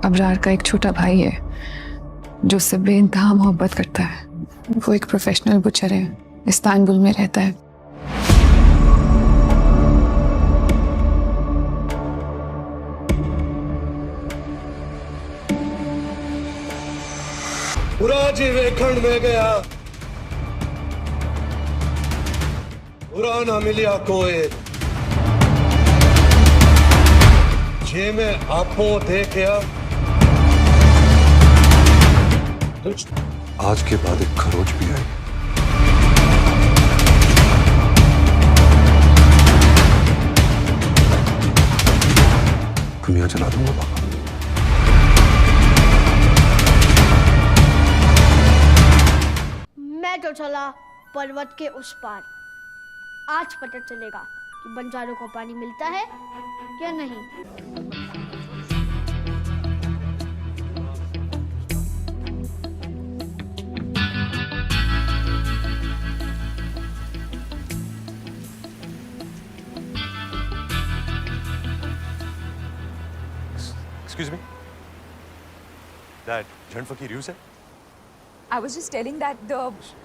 अबरार का एक छोटा भाई है जो उससे बेइंतहा मोहब्बत करता है। वो एक प्रोफेशनल बुचर है, इस्तांबुल में रहता है। बुरा जी वेखण में गया, बुरा ना मिलिया कोई, जे मैं आपो देखया। आज के बाद एक खरोच भी आई दुनिया चला दूंगा पापा। मैं तो चला पर्वत के उस पार। आज पता चलेगा कि बंजारों को पानी मिलता है या नहीं। Excuse me? Dad, झंड फकीर you said? I was just telling that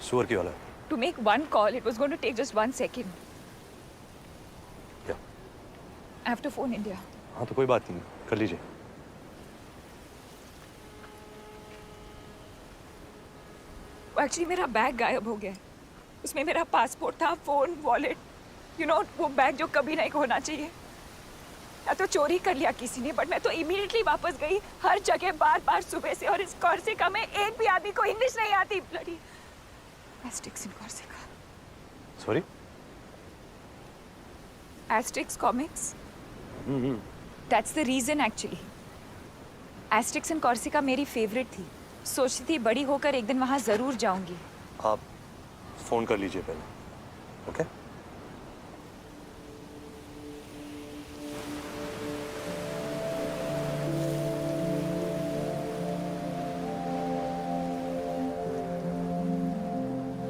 सुअर की वाला। to make one call, it was going to take just 1 second. क्या? I have to phone India. हाँ तो कोई बात नहीं, कर लीजिए। Actually, मेरा बैग गायब हो गया है। उसमें मेरा पासपोर्ट था, फोन, वॉलेट, वो बैग जो कभी नहीं होना चाहिए। या तो चोरी कर लिया किसी ने, बट मैं तो इमीडिएटली वापस गई। हर जगह बार बार सुबह से, और इस कॉर्सिका में एक भी आदमी को इंग्लिश नहीं आती। Bloody Asterix in Corsica. Sorry? Asterix comics. That's the reason actually. Asterix in Corsica मेरी फेवरेट थी। सोचती थी बड़ी होकर एक दिन वहां जरूर जाऊंगी। आप फोन कर लीजिए पहले, ओके?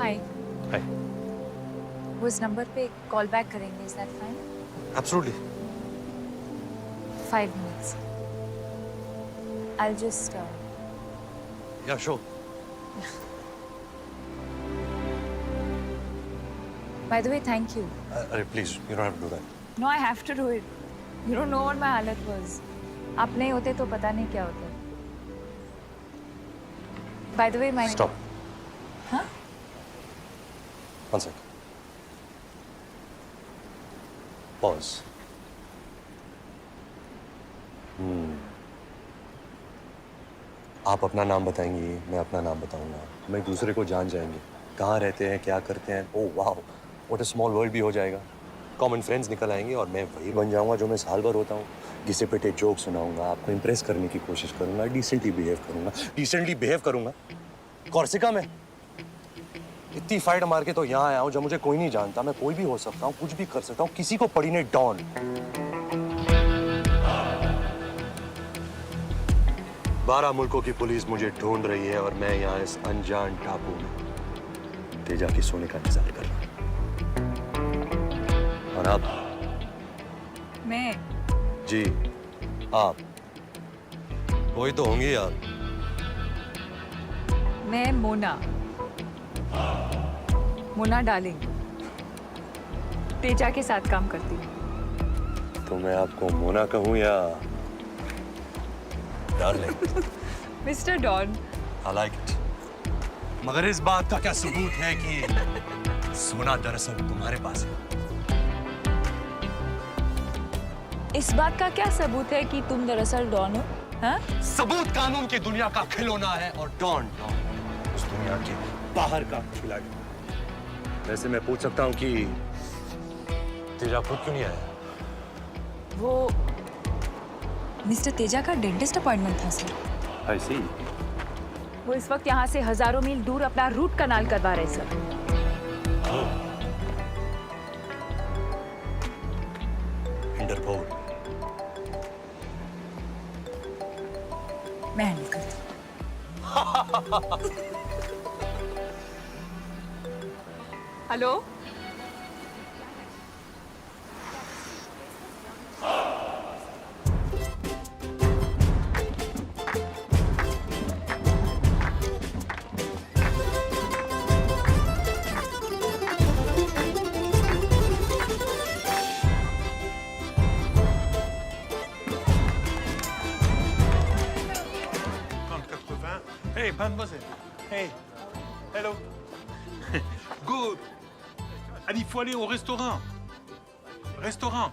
हाय। हाय। वो इस नंबर पे कॉल बैक करेंगे, is that fine? Absolutely. 5 minutes. I'll just या show. by the way, thank you. अरे please, you don't have to do that. No, I have to do it. You don't know what my हालत was. आप नहीं होते तो पता नहीं क्या होता। By the way, my stop. हाँ? One sec. Pause. आप अपना नाम बताएंगी, मैं अपना नाम बताऊंगा। हम एक दूसरे को जान जाएंगे, कहाँ रहते हैं, क्या करते हैं। ओह वाह, व्हाट अ स्मॉल वर्ल्ड भी हो जाएगा। कॉमन फ्रेंड्स निकल आएंगे और मैं वही बन जाऊंगा जो मैं साल भर होता हूँ। घिसे पिटे जोक सुनाऊंगा, आपको इम्प्रेस करने की कोशिश करूंगा, डिसेंटली बिहेव करूंगा। कॉर्सिका में इतनी फाइट मार के तो यहाँ आया हूँ जब मुझे कोई नहीं जानता। मैं कोई भी हो सकता हूँ, कुछ भी कर सकता हूँ। किसी को पड़ी नहीं डॉन। 12 मुल्कों की पुलिस मुझे ढूंढ रही है और मैं यहाँ इस अनजान टापू में तेजा के सोने का इंतजार कर रहा हूँ। और आप? मैं जी, आप कोई तो होंगी आप। मैं मोना डार्लिंग तेजा के साथ काम करती हूँ। तो मैं आपको मोना कहूँ या darling? Mister Don. I like it. मगर इस बात का क्या सबूत है कि सोना दरअसल तुम्हारे पास है? इस बात का क्या सबूत है कि तुम दरअसल डॉन हो? हाँ? सबूत कानून की दुनिया का खिलौना है और डॉन उस दुनिया के बाहर का खिलाड़ी। वैसे मैं पूछ सकता हूँ कि तेजा खुद क्यों नहीं आया? वो मिस्टर तेजा का डेंटिस्ट अपॉइंटमेंट था सर। I see. वो इस वक्त यहाँ से हजारों मील दूर अपना रूट कनाल करवा रहे सर। इंटरपोल। मैं हैंडल करती हूँ। Hello? Hey, mademoiselle. Hey. Hello. Good. Allez, il faut aller au restaurant. Restaurant.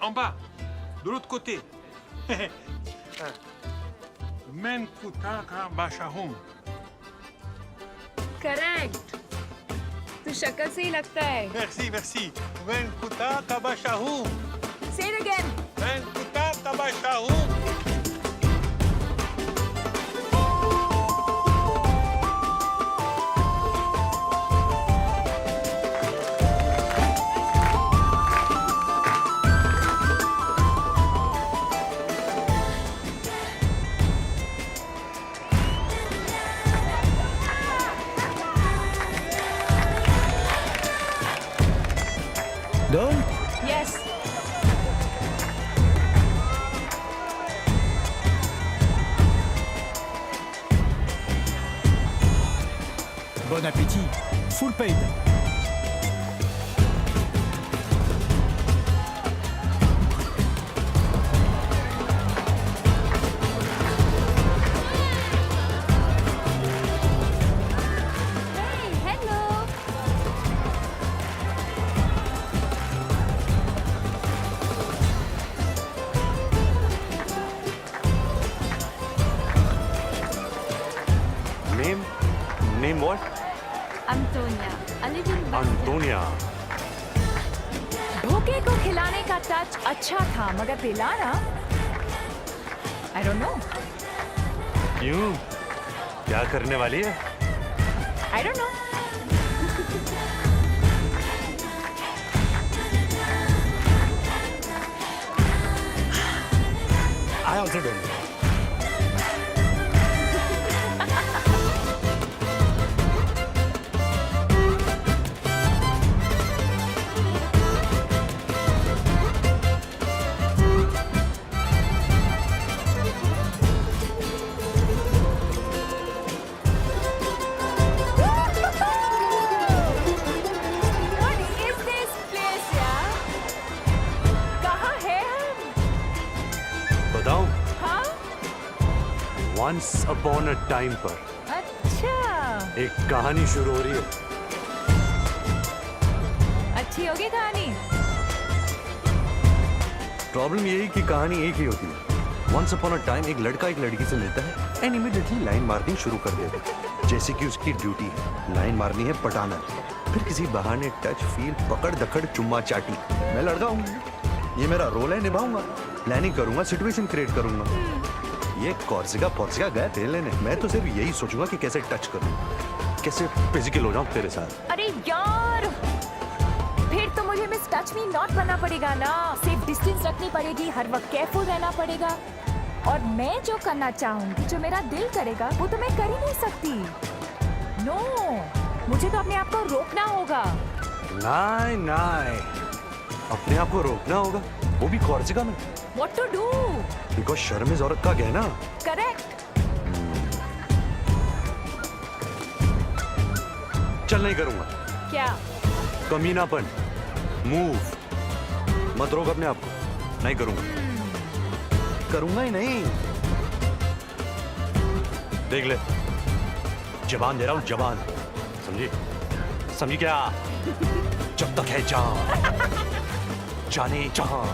En bas. De l'autre côté. Men kutaka bashahum. Correct. तू शक्ल से ही लगता है। Merci, merci. Men kutaka bashahum. Say it again. Men kutaka bashahum. Done? Yes. Bon appétit. Full paid. Hey, hello. Name what? Antonia. A little bit. Antonia. धोखे को खिलाने का touch अच्छा था मगर पिलाना I don't know. क्यों? क्या करने वाली है? I don't know. I also don't know. What is this place यार? कहाँ है हम? बताऊं? हाँ? Once upon a time पर अच्छा एक कहानी शुरू हो रही है. अच्छी होगी कहानी. प्रॉब्लम यही कि कहानी एक ही होती है. Once upon a time एक लड़का एक लड़की से मिलता है एंड इमीडिएटली लाइन मारनी शुरू कर देता है जैसे कि उसकी ड्यूटी है. लाइन मारनी है, पटाना है. फिर किसी बहाने टच, फील, पकड़ दखड़, चुम्मा चाटी. मैं लड़का हूँ, ये मेरा रोल है, निभाऊंगा. प्लानिंग करूंगा, सिचुएशन क्रिएट करूंगा. ये कॉर्सिका गए थे लेने. मैं तो सिर्फ यही सोचूंगा कि कैसे टच करूं, कैसे फिजिकल हो जाऊं तेरे साथ. अरे यार फिर तो मुझे मिस टच मी नॉट बनना पड़ेगा ना. सेफ डिस्टेंस रखनी पड़ेगी, हर वक्त केयरफुल रहना पड़ेगा. और मैं जो करना चाहूंगी, जो मेरा दिल करेगा वो तो मैं कर ही नहीं सकती. नो मुझे तो अपने आप को रोकना होगा. नहीं, अपने आप को रोकना होगा, वो भी कॉर्सिका में. What to do? बिकॉज शर्म इज औरत का गहना. करेक्ट. चल नहीं करूंगा. क्या? कमीनापन, मूव मत रोक अपने आप को. नहीं करूंगा, करूंगा ही नहीं. देख ले, जबान दे रहा हूं, जबान. समझी क्या? जब तक है जान, जाने जहां.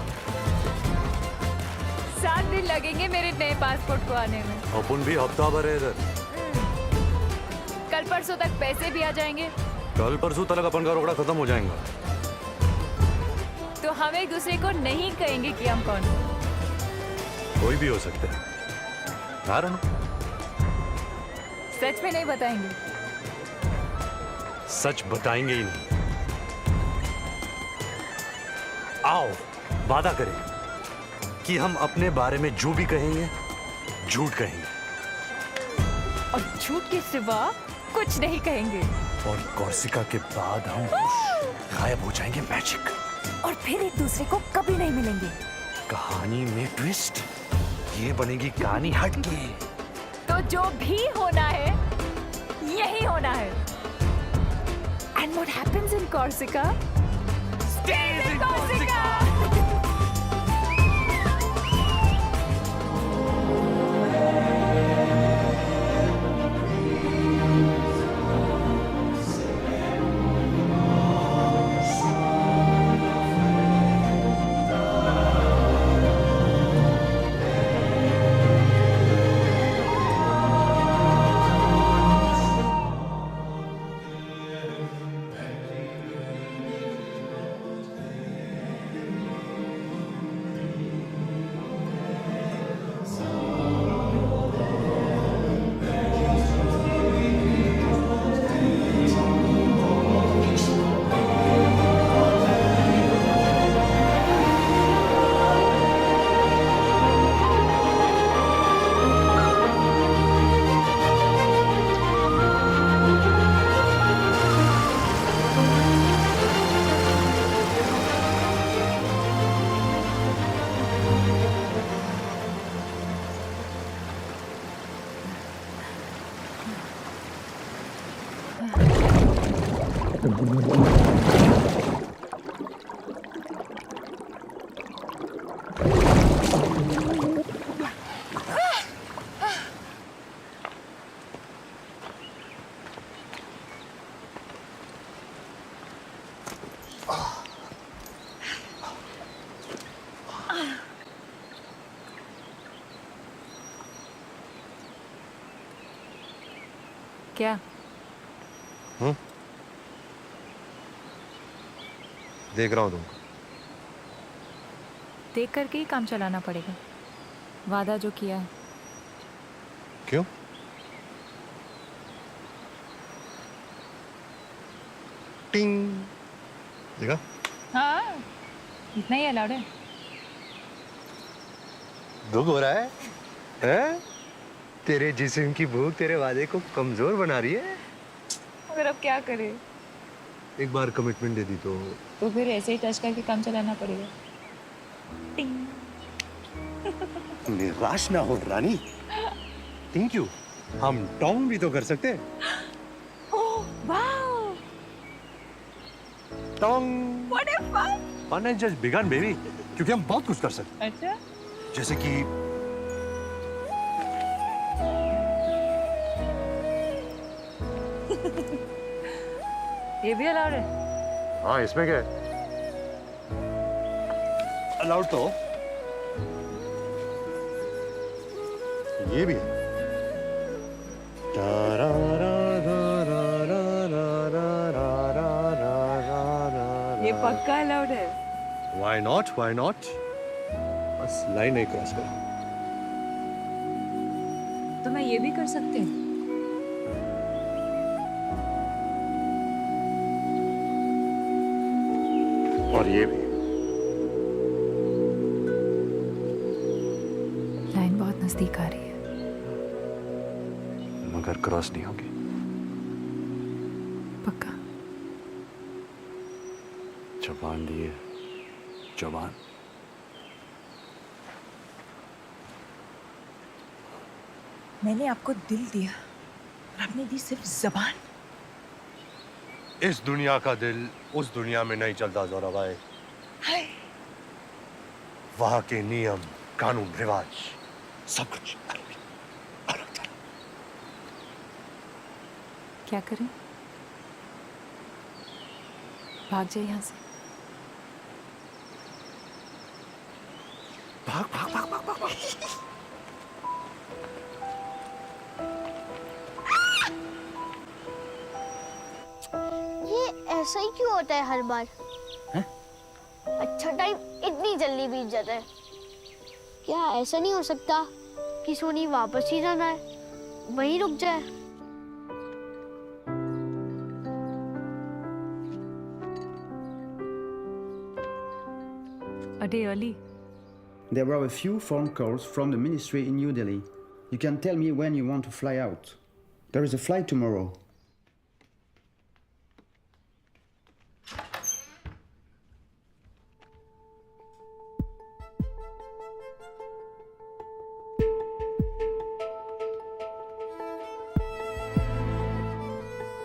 7 दिन लगेंगे मेरे नए पासपोर्ट को आने में. अपन भी हफ्ता भर है इधर. कल परसों तक पैसे भी आ जाएंगे. कल परसों तक अपन का रोकड़ा खत्म हो जाएगा. तो हम एक दूसरे को नहीं कहेंगे कि हम कौन हैं. कोई भी हो सकते हैं. कारण सच में नहीं बताएंगे. सच बताएंगे ही नहीं. आओ वादा करें कि हम अपने बारे में जो भी कहेंगे झूठ कहेंगे. और झूठ के सिवा कुछ नहीं कहेंगे. और कॉर्सिका के बाद हम गायब हो जाएंगे मैजिक. और फिर एक दूसरे को कभी नहीं मिलेंगे. कहानी में ट्विस्ट, ये बनेगी कहानी हटके. तो जो भी होना है यही होना है. And what happens in Corsica stage in Corsica. क्या? देख रहा हूँ तुमको। देख करके ही काम चलाना पड़ेगा, वादा जो किया है। क्यों? टिंग देखा? हाँ, इतना ही अलाउड है। दुख हो रहा है? हैं? तेरे जिस्म की भूख तेरे वादे को कमजोर बना रही है। मगर अब क्या करें? एक बार कमिटमेंट दे दी तो फिर ऐसे ही टच करके काम चलाना पड़ेगा। टिंग। निराश ना हो रानी। Thank you. हम टॉन्ग भी तो कर सकते हैं। ओह वाओ, टॉन्ग। What a fun. Fun has just begun baby, क्योंकि हम बहुत कुछ कर सकते अच्छा, हैं, जैसे कि ये भी अलाउड है? हाँ, इसमें क्या है? अलाउड तो ये भी है। ये पक्का अलाउड है। Why not? Why not? बस लाइन नहीं क्रॉस करो। तो मैं ये भी कर सकती हूँ। और ये भी। लाइन बहुत नजदीक आ रही है। मगर क्रॉस नहीं होगी। पक्का? जबान लिए जबान। मैंने आपको दिल दिया और आपने दी सिर्फ जबान। इस दुनिया का दिल उस दुनिया में नहीं चलता जोरा भाई। हाय, वहां के नियम कानून रिवाज सब कुछ अलग था। क्या करें? भाग जाए यहाँ से। भाग भाग भाग भाग भाग, भाग। ये ऐसा ही क्यों होता है हर बार? हैं? अच्छा टाइम इतनी जल्दी बीत जाता है। क्या ऐसा नहीं हो सकता कि सोनी वापस ही जाना है, वहीं रुक जाए? A day early. There were a few phone calls from the ministry in New Delhi. You can tell me when you want to fly out. There is a flight tomorrow.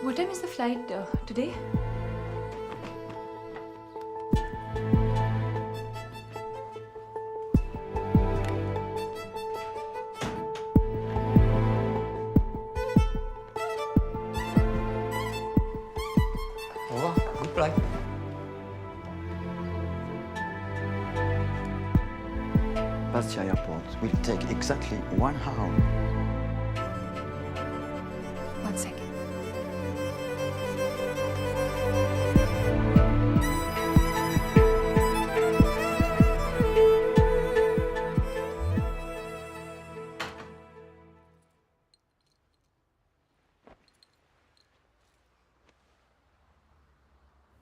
What time is the flight today? Good flight. Past the airport will take exactly 1 hour. 1 second.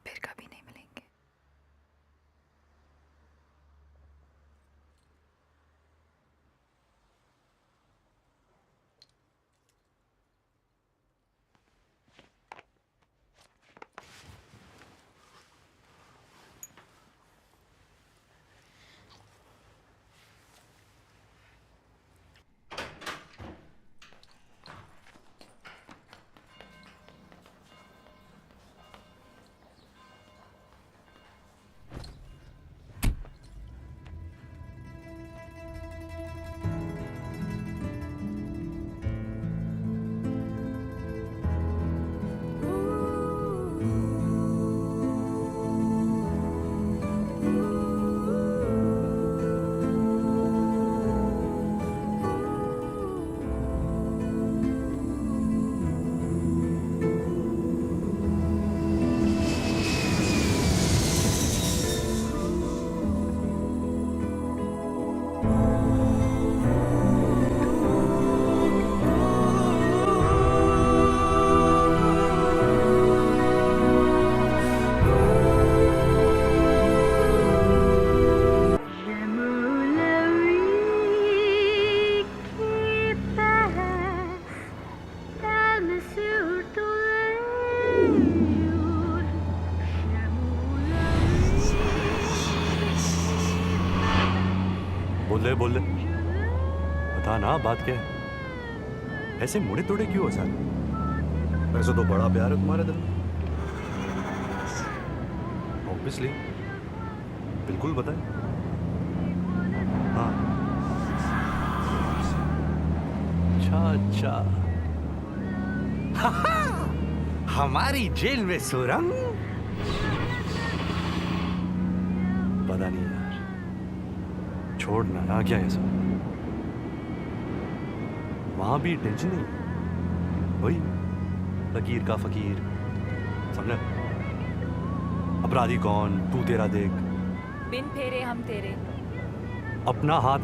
फिर कभी नहीं मिलेंगे। ले बोल ले, बता ना बात क्या है। ऐसे मुड़े तोड़े क्यों हो सारे? वैसे तो बड़ा प्यार है तुम्हारे दिल में। ऑब्वियसली, बिल्कुल बताए। हाँ, अच्छा। हमारी जेल में सुरंग? पता नहीं यार, छोड़ना ना क्या है सब। वहां भी टेंशन नहीं, वही फकीर का फकीर, समझे? अपराधी कौन, तू तेरा देख, बिन फेरे हम तेरे, अपना हाथ।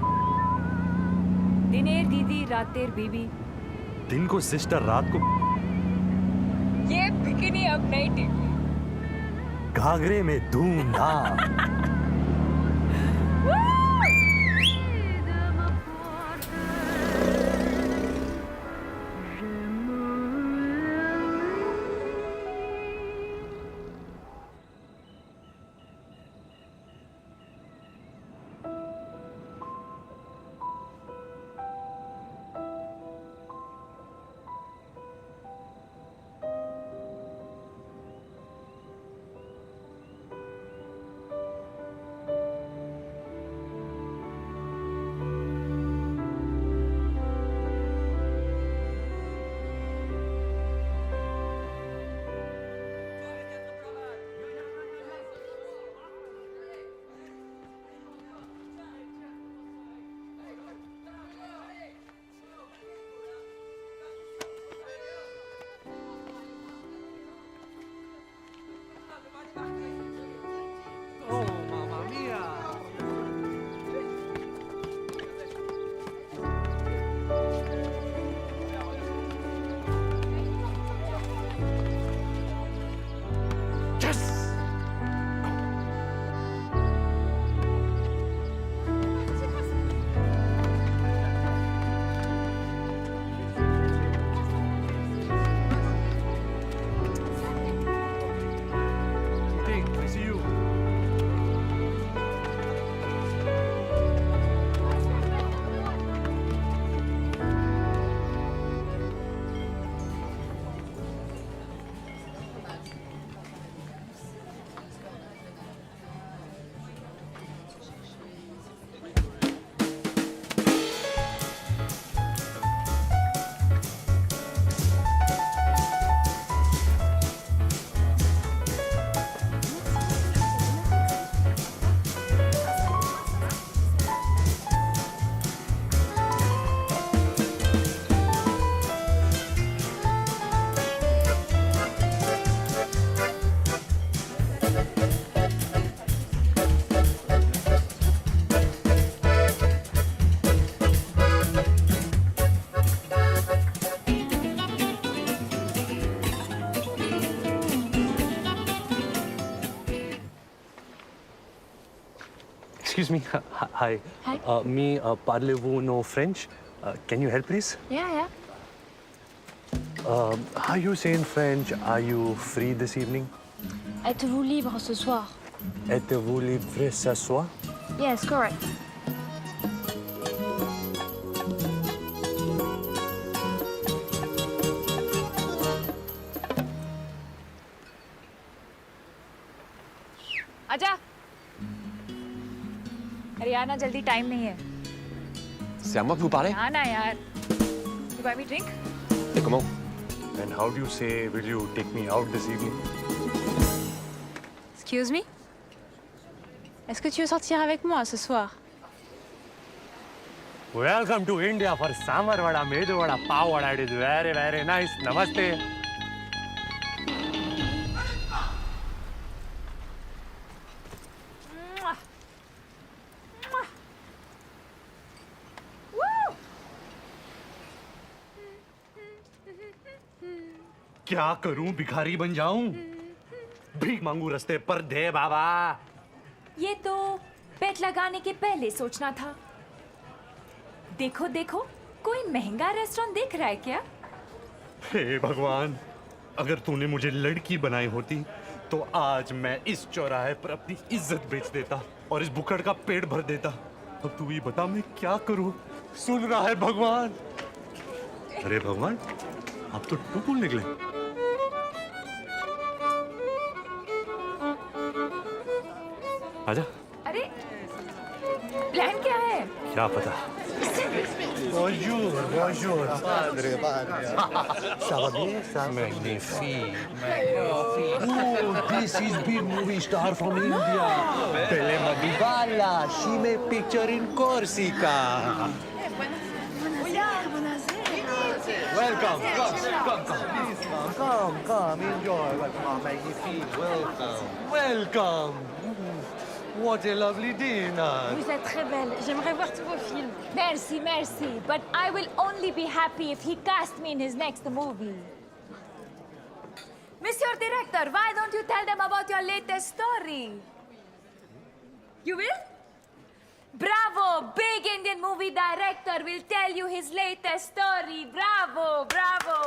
दिनेर दीदी रातेर बीबी, दिन को सिस्टर, रात को ये बिकिनी अब नहीं टिक। घाघरे में धूमधाम। Excuse me. Hi. Hi. Me, parlez-vous no French? Can you help, please? Yeah. How you say in French, are you free this evening? Êtes-vous libre ce soir? Êtes-vous libre ce soir? Yes, correct. आजा। अरे यार ना, जल्दी, time नहीं है। C'est à moi que vous parlez? हाँ ना यार। You buy me drink? Et comment? And how do you say, will you take me out this evening? Excuse me? Est-ce que tu veux sortir avec moi ce soir? Welcome to India for Samar Vada, Medu Vada, Pav Vada. It is very, very nice. Namaste. क्या करूं, भिखारी बन जाऊं? भीख मांगू रस्ते पर, दे बाबा। ये तो बेट लगाने के पहले सोचना था। देखो देखो, कोई महंगा रेस्टोरेंट देख रहा है क्या? हे भगवान, अगर तूने मुझे लड़की बनाई होती तो आज मैं इस चौराहे पर अपनी इज्जत बेच देता और इस बुकड़ का पेट भर देता। अब तू ही बता मैं क्या करूं? सुन रहा है भगवान? अरे भगवान, आप तो टुकुल निकले। आजा। अरे प्लान क्या है? क्या पता। Bonjour, bonjour. Padre, padre. Ça va bien, ça? Magnifique. Oh, this is big movie star from India. Pele Madubala, she made picture in Corsica. Welcome, come, enjoy. Welcome, magnifique, welcome. Welcome. What a lovely dinner. Vous êtes très belle. J'aimerais voir tous vos films. Merci, merci. But I will only be happy if he casts me in his next movie. Monsieur Director, why don't you tell them about your latest story? You will? Bravo! Big Indian movie director will tell you his latest story. Bravo, bravo.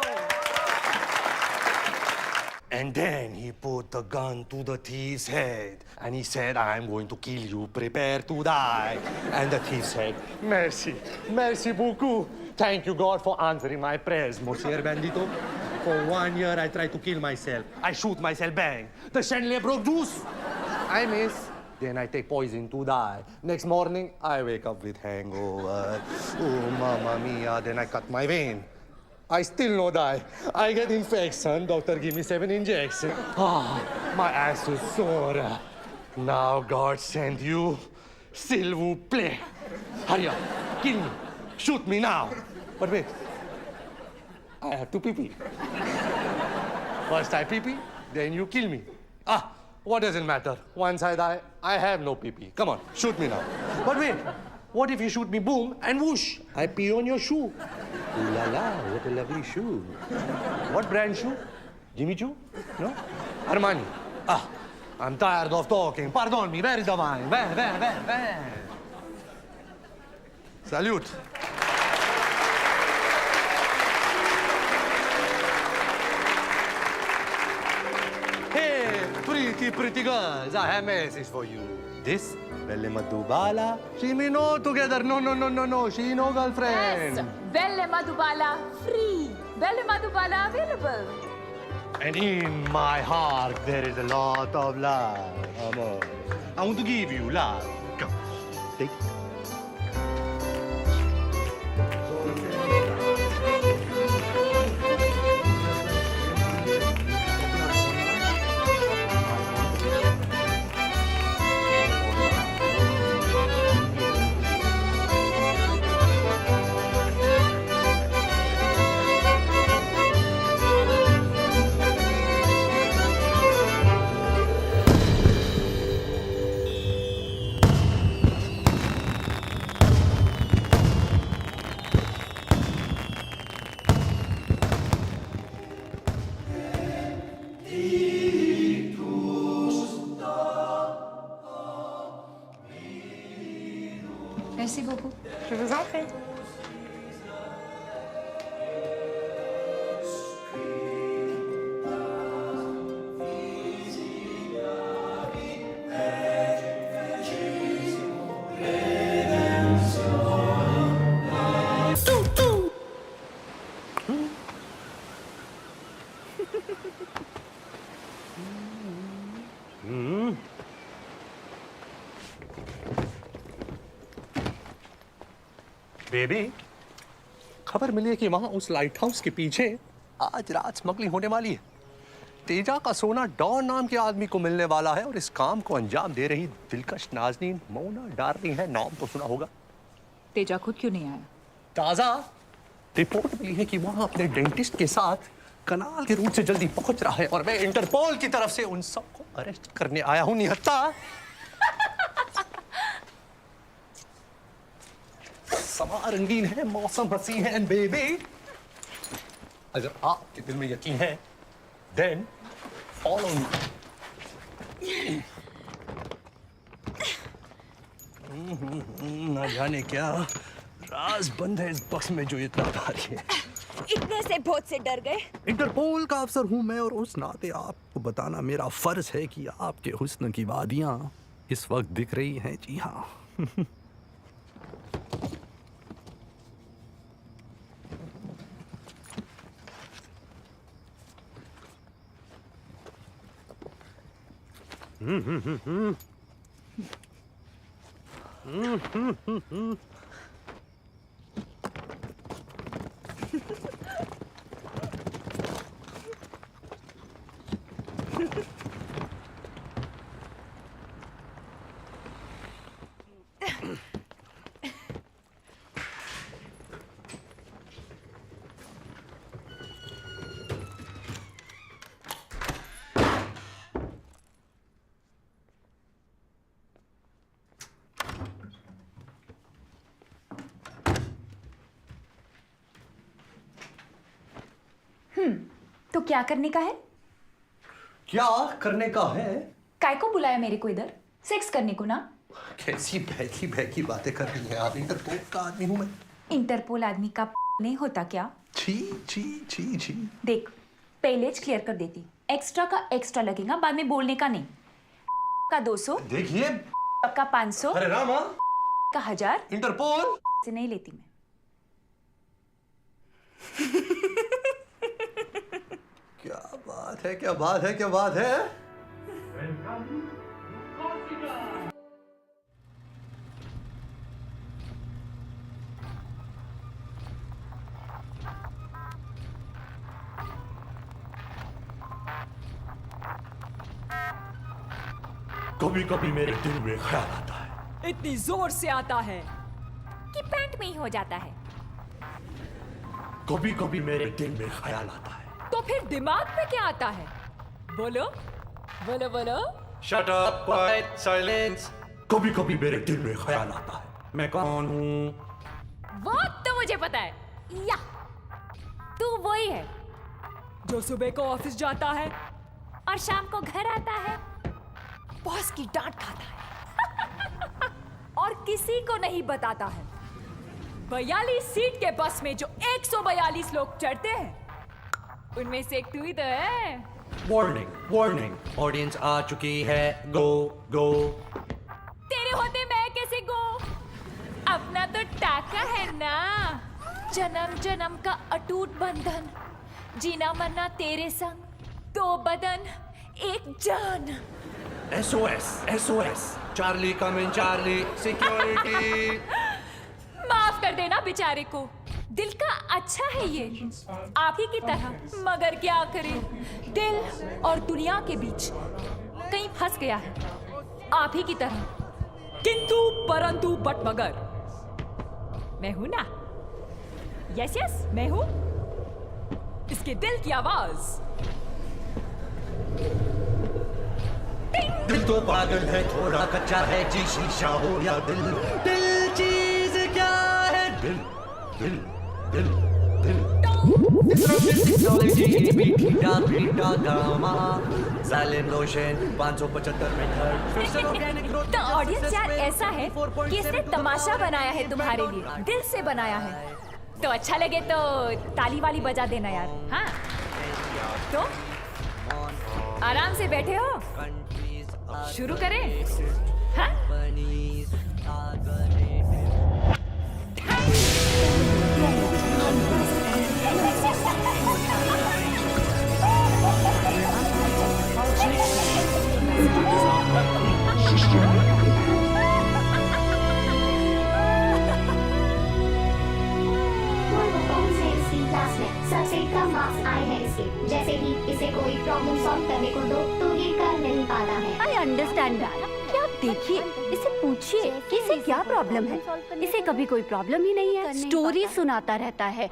And then he put the gun to the thief's head. And he said, I'm going to kill you. Prepare to die. And the thief said, Merci. Merci beaucoup. Thank you, God, for answering my prayers, Monsieur Bandito. For 1 year, I tried to kill myself. I shoot myself, bang. The chandelier broke loose. I miss. Then I take poison to die. Next morning, I wake up with hangover. Oh, mamma mia. Then I cut my vein. I still no die. I get infection. Doctor give me 7 injections. Ah, my ass is sore. Now God sent you. S'il vous plaît. Hurry up. Kill me. Shoot me now. But wait. I have to pee-pee. First I pee-pee, then you kill me. Ah, what does it matter? Once I die, I have no pee-pee. Come on, shoot me now. But wait. What if you shoot me, boom, and whoosh, I pee on your shoe? Ooh la la, what a lovely shoe. What brand shoe? Jimmy Choo? No? Armani. Ah, I'm tired of talking. Pardon me, where is the wine? Where? Salute. Hey, pretty girls, I have a message for you. This Belle Madubala, she me no together. No. She no girlfriend. Yes, Belle Madhubala free. Belle Madhubala available. And in my heart there is a lot of love, amor. I want to give you love. Come, take. Merci beaucoup. Je vous en prie. Baby, खबर मिली है कि वहां उस light house के पीछे आज रात smuggling होने वाली है। तेजा का सोना डॉन नाम के आदमी को मिलने वाला है और इस काम को अंजाम दे रही दिलकश नाज़नीन मोना डार्लिंग है। नाम तो सुना होगा। तेजा खुद क्यों नहीं आया? ताजा रिपोर्ट मिली है कि वहां अपने डेंटिस्ट के साथ कनाल के रूट से जल्दी पहुंच रहा है और मैं इंटरपोल की तरफ से उन सबको अरेस्ट करने आया हूं। निहत्ता, समा रंगीन है, मौसम हसी है, एंड बेबी अगर आपके दिल में यकीन है देन फॉलो मी। ना जाने क्या राज बंद है इस बक्स में जो इतना भारी है। इतने से बहुत से डर गए। इंटरपोल का अफसर हूं मैं और उस नाते आपको बताना मेरा फर्ज है कि आपके हुस्न की वादियां इस वक्त दिख रही हैं। जी हाँ। तो क्या करने का है? क्या करने का है? काय को बुलाया मेरे को इधर? सेक्स करने को ना? कैसी बहकी बहकी बातें कर रही हैं आप? इंटरपोल का आदमी हूं मैं। इंटरपोल आदमी का नहीं होता क्या? छी छी छी छी। देख, पहले क्लियर कर देती, एक्स्ट्रा का एक्स्ट्रा लगेगा, बाद में बोलने का नहीं। का 200, देखिए का 500, अरे रामा का 1000 इंटरपोल से नहीं लेती मैं। क्या बात है, क्या बात है, क्या बात है। कभी कभी मेरे दिल में ख्याल आता है। इतनी जोर से आता है कि पैंट में ही हो जाता है। कभी कभी मेरे दिल में ख्याल आता है। तो फिर दिमाग में क्या आता है? बोलो बोलो बोलो। Shut up, quiet, silence. कभी कभी मेरे दिल में ख्याल आता है, मैं कौन हूँ? वो तो मुझे पता है, या तू वही है जो सुबह को ऑफिस जाता है और शाम को घर आता है, बॉस की डांट खाता है और किसी को नहीं बताता है। 42 सीट के बस में जो 142 लोग चढ़ते हैं, उनमें से एक तू ही तो है। वार्निंग, वार्निंग, ऑडियंस आ चुकी है, गो गो। तेरे होते मैं कैसे गो? अपना तो टाका है ना, जन्म जन्म का अटूट बंधन, जीना मरना तेरे संग, 2 बदन 1 जान। SOS, SOS, चार्ली कम इन, चार्ली सिक्योरिटी। माफ कर देना बेचारे को, दिल का अच्छा है ये, आप ही की तरह, मगर क्या करे, दिल और दुनिया के बीच कहीं फंस गया है, आप ही की तरह। किंतु परंतु बट मगर मैं हूं ना, यस यस मैं हूं, इसके दिल की आवाज। दिल तो पागल है, थोड़ा कच्चा है, जी शीशा हो या दिल। दिल चीज क्या है? दिल दिल दिल दिल। Technology beta beta gamma, silent lotion 575 metre. तो ऑडियंस यार ऐसा है कि इसने तमाशा बनाया है तुम्हारे लिए, दिल से बनाया है। तो अच्छा लगे तो ताली वाली बजा देना यार। हाँ तो आराम से बैठे हो, शुरू करें? हाँ? सबसे कम मार्क्स आए हैं इसके। जैसे ही इसे कोई प्रॉब्लम सॉल्व करने को दो तो ये कर नहीं पाता है। I understand that. कि आप देखिए, इसे पूछिए कि इसे क्या प्रॉब्लम है। इसे कभी कोई प्रॉब्लम ही नहीं है, स्टोरी सुनाता रहता है।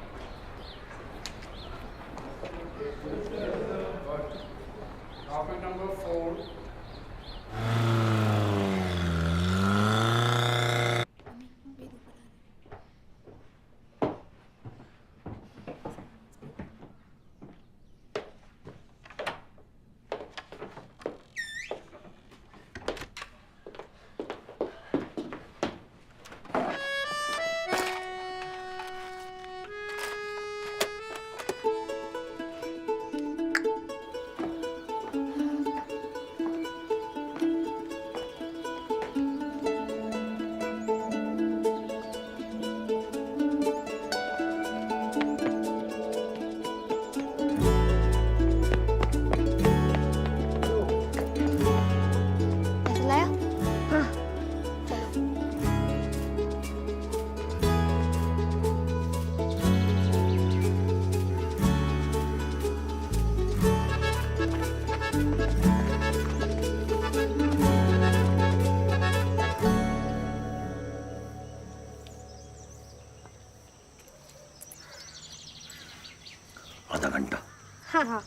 आधा घंटा। हाँ हाँ।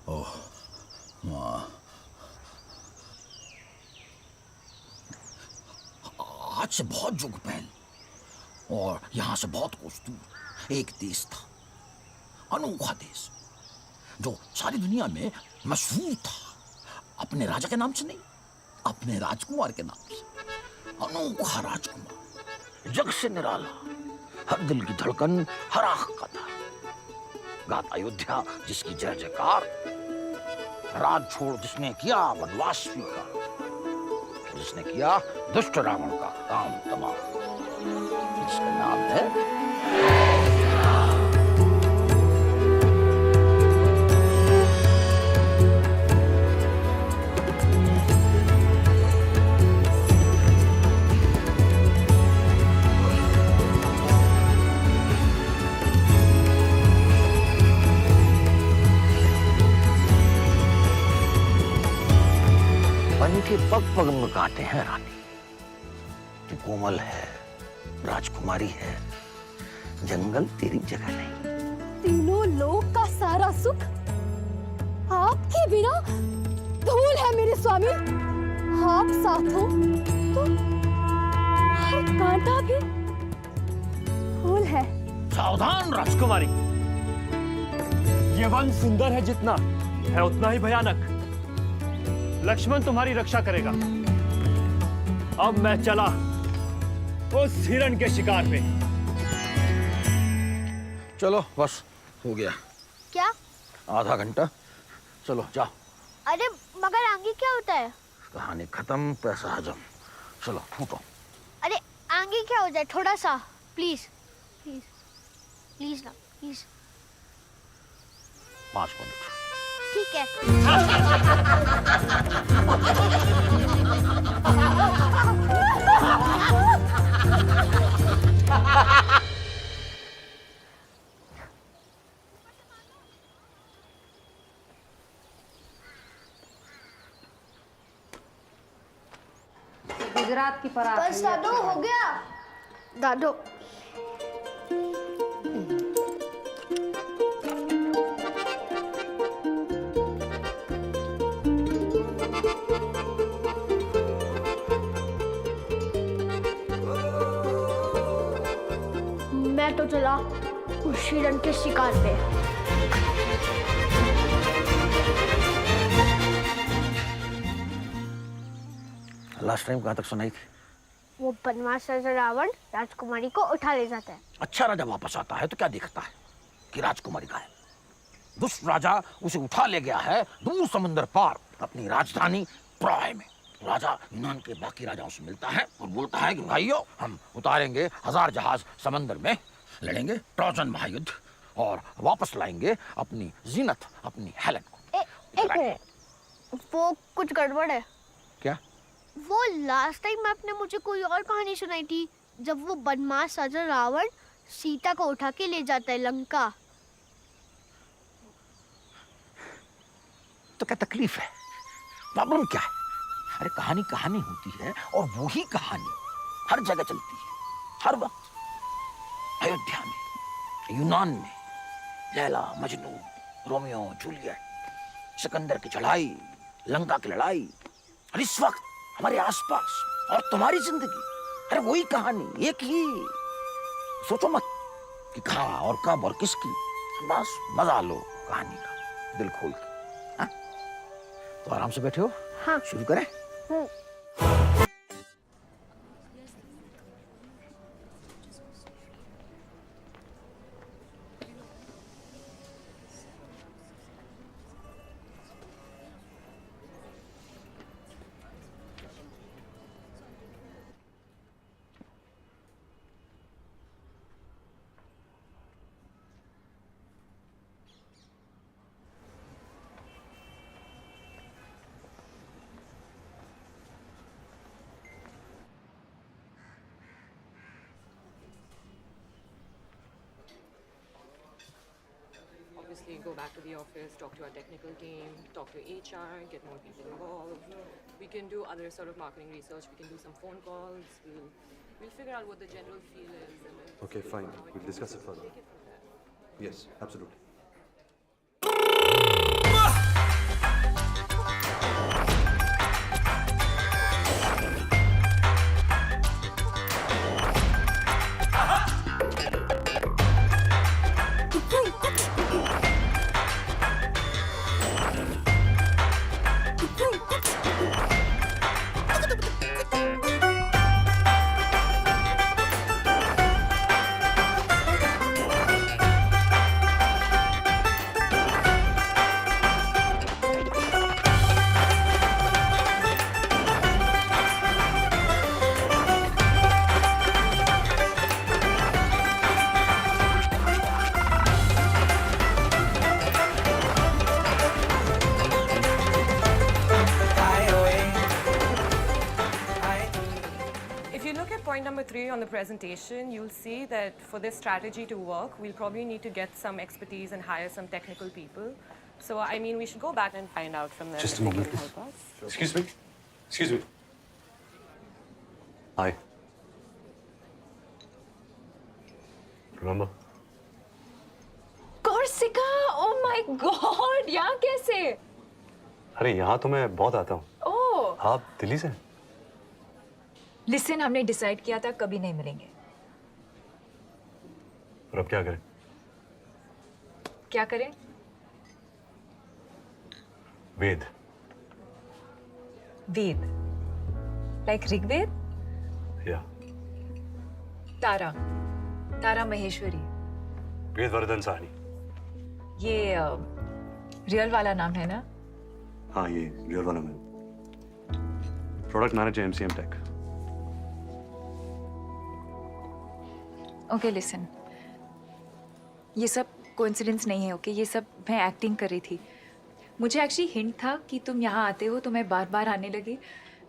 ओह माँ, आज से बहुत जुग पहले और यहाँ से बहुत कुछ दूर एक देश था, अनोखा देश, जो सारी दुनिया में मशहूर था। अपने राजा के नाम से नहीं, अपने राजकुमार के नाम से। अनोखा राजकुमार, जग से निराला, हर दिल की धड़कन, हर आंख का तारा। गात अयोध्या जिसकी जय जयकार, राज छोड़ जिसने किया वनवास स्वीकार, जिसने किया दुष्ट रावण का काम तमाम, जिसका नाम है के पग पग में काटे हैं रानी। तू कोमल है, राजकुमारी है, जंगल तेरी जगह नहीं। तीनों लोक का सारा सुख आपके बिना धूल है मेरे स्वामी। आप साथ हो तो हर कांटा भी फूल है। सावधान राजकुमारी, ये वन सुंदर है जितना है उतना ही भयानक। लक्ष्मण तुम्हारी रक्षा करेगा। अब मैं चला उस हिरण के शिकार पे। चलो बस हो गया। क्या? आधा घंटा, चलो जाओ। अरे मगर आंगी क्या होता है? कहानी खत्म, पैसा हजम। चलो फूटो। अरे आंगी क्या होता है? थोड़ा सा प्लीज प्लीज प्लीज ना प्लीज। 5 मिनट। ठीक है। गुजरात की परात। बस दादू हो गया। दादू मैं तो चला उस हिरण के शिकार पे। लास्ट टाइम कहाँ तक सुनाई थी? वो बनवास राजा रावण राजकुमारी को उठा ले जाता है। अच्छा राजा वापस आता है तो क्या देखता है कि राजकुमारी का है। दुष्ट राजा उसे उठा ले गया है दूर समंदर पार अपनी राजधानी प्राय में। राजा यूनान के बाकी राजाओं से मिलता है और बोलता है कि भाइयों, हम उतारेंगे 1000 जहाज समंदर में, लड़ेंगे ट्रोजन महायुद्ध और वापस लाएंगे अपनी जीनत, अपनी हेलेन को। एक मिनट, वो कुछ गड़बड़ है। क्या? वो लास्ट टाइम आपने मुझे कोई और कहानी सुनाई थी, जब वो बदमाश राजा रावण सीता को उठा के ले जाता है लंका। तो क्या तकलीफ है? प्रॉब्लम क्या है? अरे कहानी कहानी होती है और वही कहानी हर जगह चलती है, हर वक्त। अयोध्या में, यूनान में, लैला मजनू, रोमियो जूलियट, सिकंदर की चढ़ाई, लंका की लड़ाई, और इस वक्त हमारे आसपास और तुम्हारी जिंदगी, अरे वही कहानी, एक ही। सोचो मत कि कहाँ और कब और किसकी, बस मजा लो कहानी का दिल खोल के। हाँ? तो आराम से बैठे हो? हाँ। शुरू करें? go back to the office, talk to our technical team, talk to HR, get more people involved. We can do other sort of marketing research. We can do some phone calls. We'll figure out what the general feel is. And then Okay, see fine. how it We'll goes. discuss it further. Take it from there. Yes, absolutely. If you look at point number 3 on the presentation, you'll see that for this strategy to work, we'll probably need to get some expertise and hire some technical people. So, I mean, we should go back and find out from them Just if a they moment, can please. help us. Excuse me. Excuse me. Hi. Remember? Corsica, oh my god, यहाँ कैसे? अरे यहाँ तो मैं बहुत आता हूँ। Oh, आप दिल्ली से? listen, हमने डिसाइड किया था कभी नहीं मिलेंगे। और अब क्या करें? क्या करें? वेद। वेद, like ऋग्वेद? या तारा, तारा महेश्वरी। वेद वर्धन साहनी। ये रियल वाला नाम है ना? हाँ, ये रियल वाला मैं। Product manager MCM tech. Okay listen, ये सब कोइंसिडेंस नहीं है। ओके ये सब मैं एक्टिंग कर रही थी। मुझे एक्चुअली हिंट था कि तुम यहाँ आते हो तो मैं बार बार आने लगी।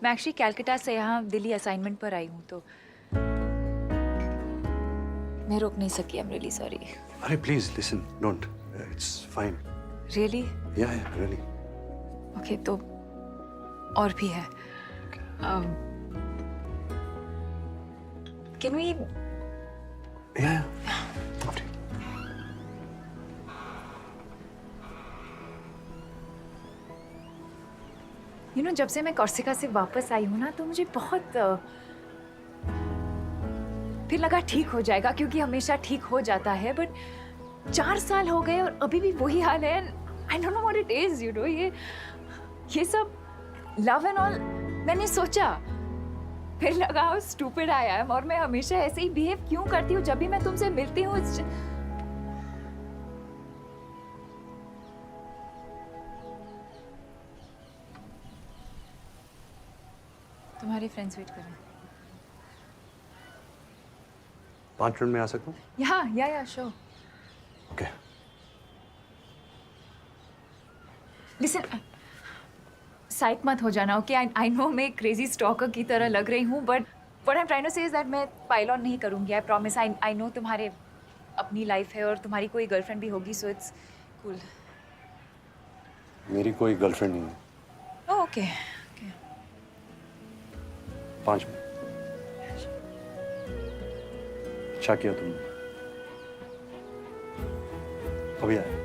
मैं एक्चुअली कैलकाटा से यहाँ दिल्ली असाइनमेंट पर आई हूँ तो मैं रोक नहीं सकी। I am really sorry. अरे please listen, don't, it's fine. Really? Yeah really. Okay तो और भी है। Can we? Yeah you know जब से मैं कॉर्सिका से वापस आई हूँ ना तो मुझे बहुत फिर लगा ठीक हो जाएगा क्योंकि हमेशा ठीक हो जाता है। बट 4 साल हो गए और अभी भी वही हाल है। I don't know what it is, you know. ये सब लव एंड ऑल मैंने सोचा, फिर लगा हाउ स्टूपिड आई एम और मैं हमेशा ऐसे ही बिहेव क्यों करती हूँ जब भी मैं तुमसे मिलती हूँ। तुम्हारे फ्रेंड्स वेट कर रहे हैं। 5 मिनट में आ सकता हूँ? या श्योर। ओके। लिसन, साइक मत हो जाना। ओके आई नो मैं क्रेजी स्टॉकर की तरह लग रही हूँ but what I am trying to say is that मैं पाइल ऑन नहीं करूँगी। I promise. आई नो तुम्हारे अपनी लाइफ है और तुम्हारी कोई गर्लफ्रेंड भी होगी सो इट्स कूल। मेरी कोई गर्लफ्रेंड नहीं है। Okay 5 minute. अच्छा किया तुमने। अभी आया।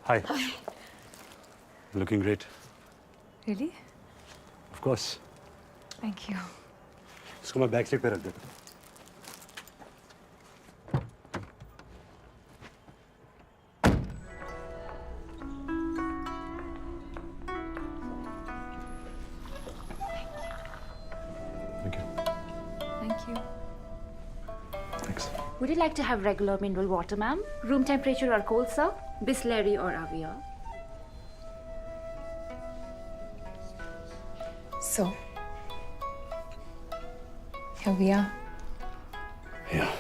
Hi. Looking great. Really? Of course. Thank you. इसको मैं बैक सीट पे रख देता हूँ। Thank you. Thanks. Would you like to have regular mineral water, ma'am? Room temperature or cold, sir? Bisleri or Avia? So, here we are. Yeah.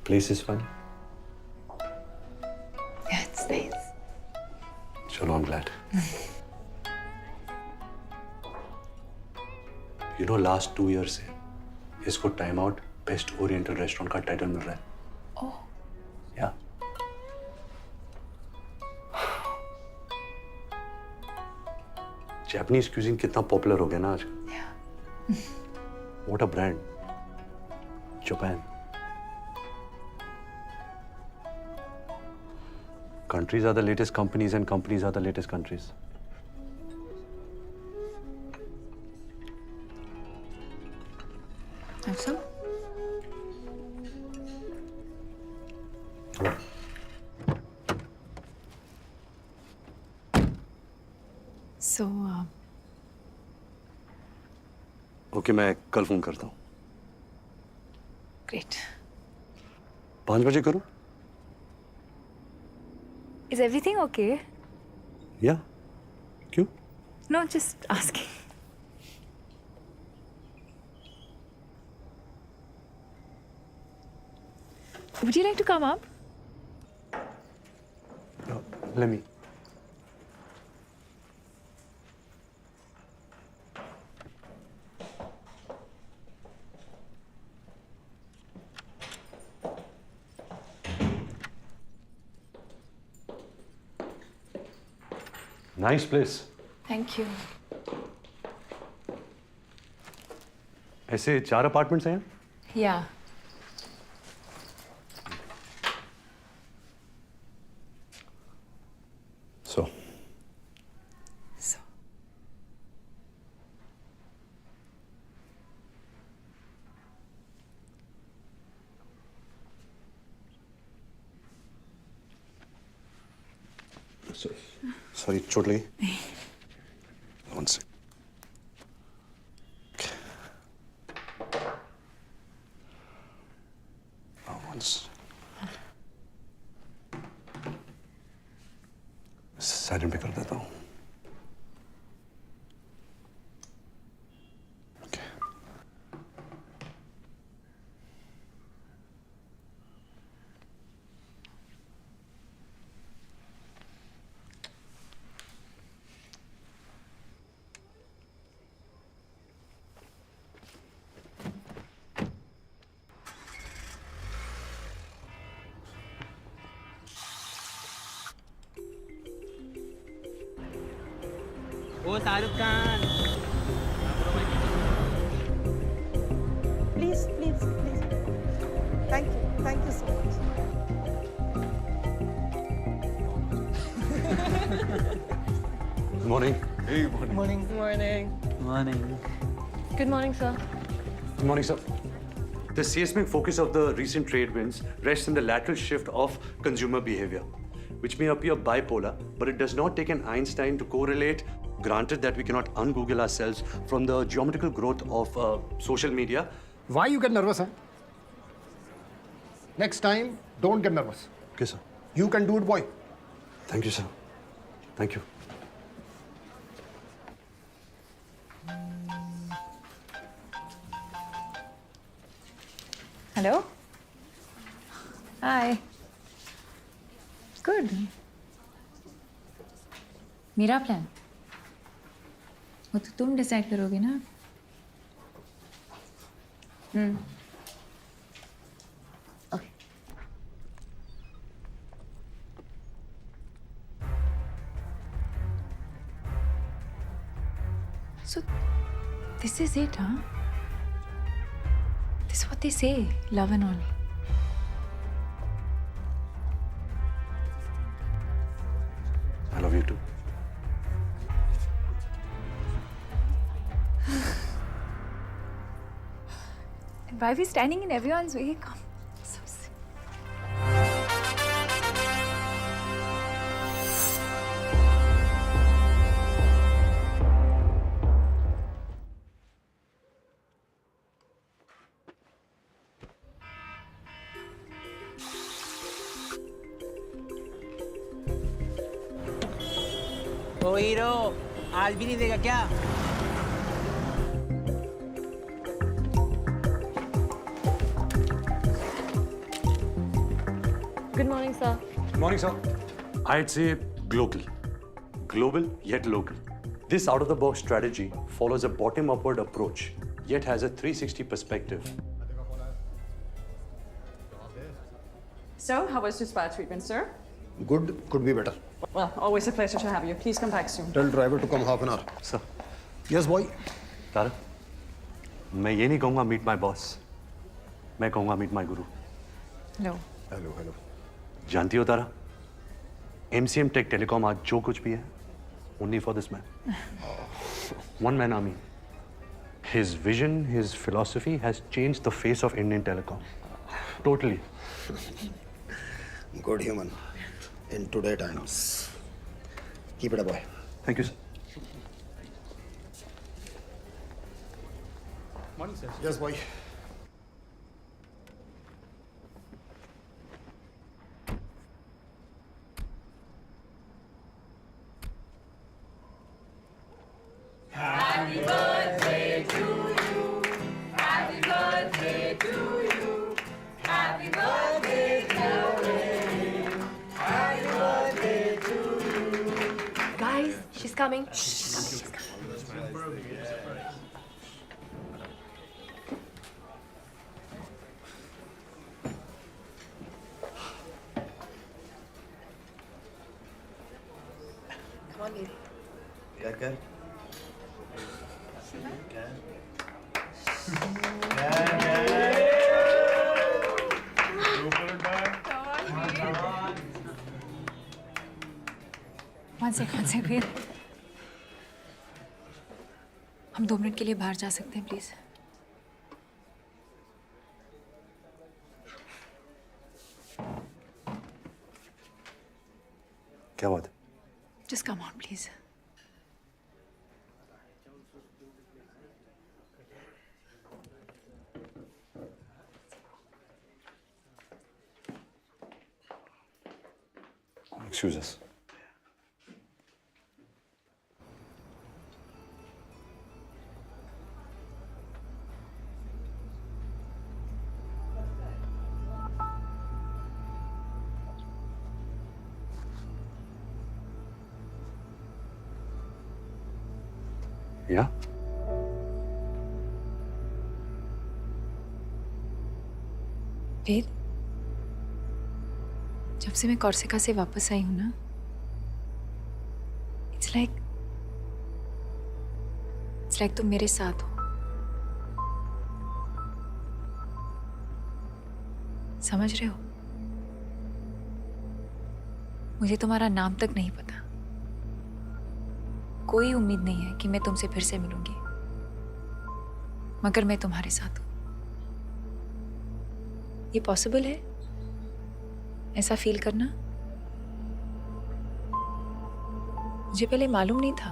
Place is fun. Yeah, it's nice. Chalo, I'm glad. You know, last 2 years से इसको time out best oriental restaurant का title मिल रहा है। Oh. या Japanese cuisine कितना popular हो गया ना आज। What a brand. Japan. Countries are the latest companies and companies are the latest countries. अच्छा? So, ओके, मैं कल फोन करता हूँ। great. 5 बजे करूँ? Is everything okay? या क्यों? No, just asking. Would you like to come up? Let me. Nice place. Thank you. ऐसे 4 अपार्टमेंट्स हैं? Yeah. So. So. Sorry, चोट लगी? One sec. साइलेंट पे कर देता हूँ। ओ Shahrukh Khan Please, please, please. Thank you so much. Good morning. Hey, morning. Morning. morning Good morning, sir. Good morning, sir. The seismic focus of the recent trade winds rests in the lateral shift of consumer behavior, which may appear bipolar, but it does not take an Einstein to correlate. Granted that we cannot un-Google ourselves from the geometrical growth of social media. Why you get nervous, huh? Next time, don't get nervous. Okay, sir. You can do it, boy. Thank you, sir. Thank you. Hello? Hi. Good. मेरा plan वो तो तुम decide करोगे ना। Okay. So, this is it, huh? This is what they say, love and all. I love you too. Why are we standing in everyone's way? Come. So sick. O hero आज भी नहीं देगा क्या? Good morning, sir. Morning, sir. I'd say global. Global, yet local. This out-of-the-box strategy follows a bottom-upward approach, yet has a 360 perspective. So, how was your spa treatment, sir? Good, could be better. Well, always a pleasure to have you. Please come back soon. Tell driver to come half an hour. Sir. Yes, boy. तारा, मैं ये नहीं कहूँगा meet my boss. मैं कहूँगा meet my guru. No. Hello, hello. जानती हो तारा, MCM Tech Telecom आज जो कुछ भी है, only for this man. One man army. His vision, his philosophy has changed the face of Indian telecom. Totally. Good human. In today times. Keep it up, boy. Thank you, sir. Morning, sir. Yes, boy. Happy birthday to you. Happy birthday to you. Happy birthday, Chloe. Happy birthday to you. Guys, she's coming. Come on, baby. Good. One sec, wait. हम 2 minute के लिए बाहर जा सकते हैं, please? क्या बात है? Just come on, please. Excuse us. Yeah? वेद, जब से मैं कॉर्सिका से वापस आई हूं ना, इट्स लाइक तुम मेरे साथ हो। समझ रहे हो? मुझे तुम्हारा नाम तक नहीं पता। कोई उम्मीद नहीं है कि मैं तुमसे फिर से मिलूंगी, मगर मैं तुम्हारे साथ हूं। ये पॉसिबल है ऐसा फील करना? मुझे पहले मालूम नहीं था।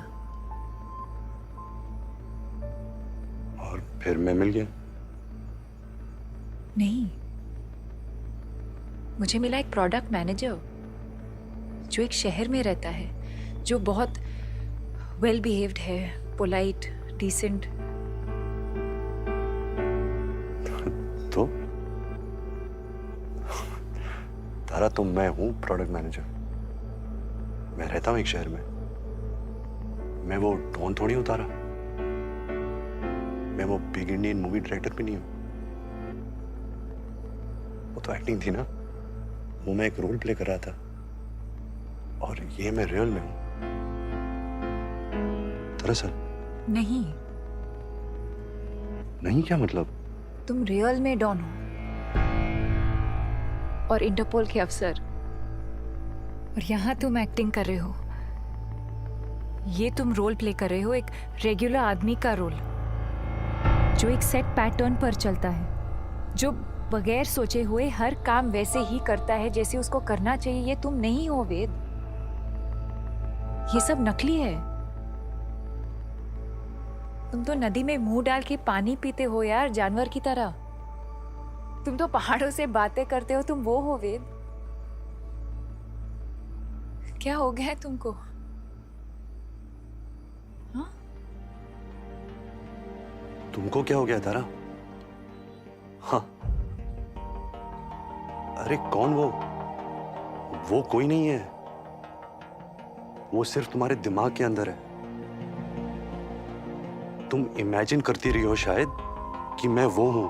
और फिर मैं मिल गया? नहीं, मुझे मिला एक प्रोडक्ट मैनेजर जो एक शहर में रहता है, जो बहुत वेल बिहेव्ड है, पोलाइट, डिसेंट। तो तारा, तो मैं हूं प्रोडक्ट मैनेजर। मैं रहता हूं एक शहर में। मैं वो डॉन थोड़ी हूं तारा। मैं वो बिग इंडियन मूवी डायरेक्टर भी नहीं हूं। वो तो एक्टिंग थी ना, वो मैं एक रोल प्ले कर रहा था, और ये मैं रियल में हूं। दरअसल नहीं क्या मतलब? तुम रियल में डॉन हो और इंटरपोल के अफसर, और यहाँ तुम एक्टिंग कर रहे हो। ये तुम रोल प्ले कर रहे हो एक रेगुलर आदमी का रोल, जो एक सेट पैटर्न पर चलता है। जो बगैर सोचे हुए हर काम वैसे ही करता है जैसे उसको करना चाहिए, ये तुम नहीं हो वेद। ये सब नकली है। तुम तो नदी में मुंह डाल के पानी पीते हो यार, जानवर की तरह। तुम तो पहाड़ों से बातें करते हो, तुम वो हो वेद। क्या हो गया है तुमको? हाँ? तुमको क्या हो गया तारा? हाँ, अरे कौन वो? वो कोई नहीं है, वो सिर्फ तुम्हारे दिमाग के अंदर है। तुम इमेजिन करती रही हो शायद कि मैं वो हूं।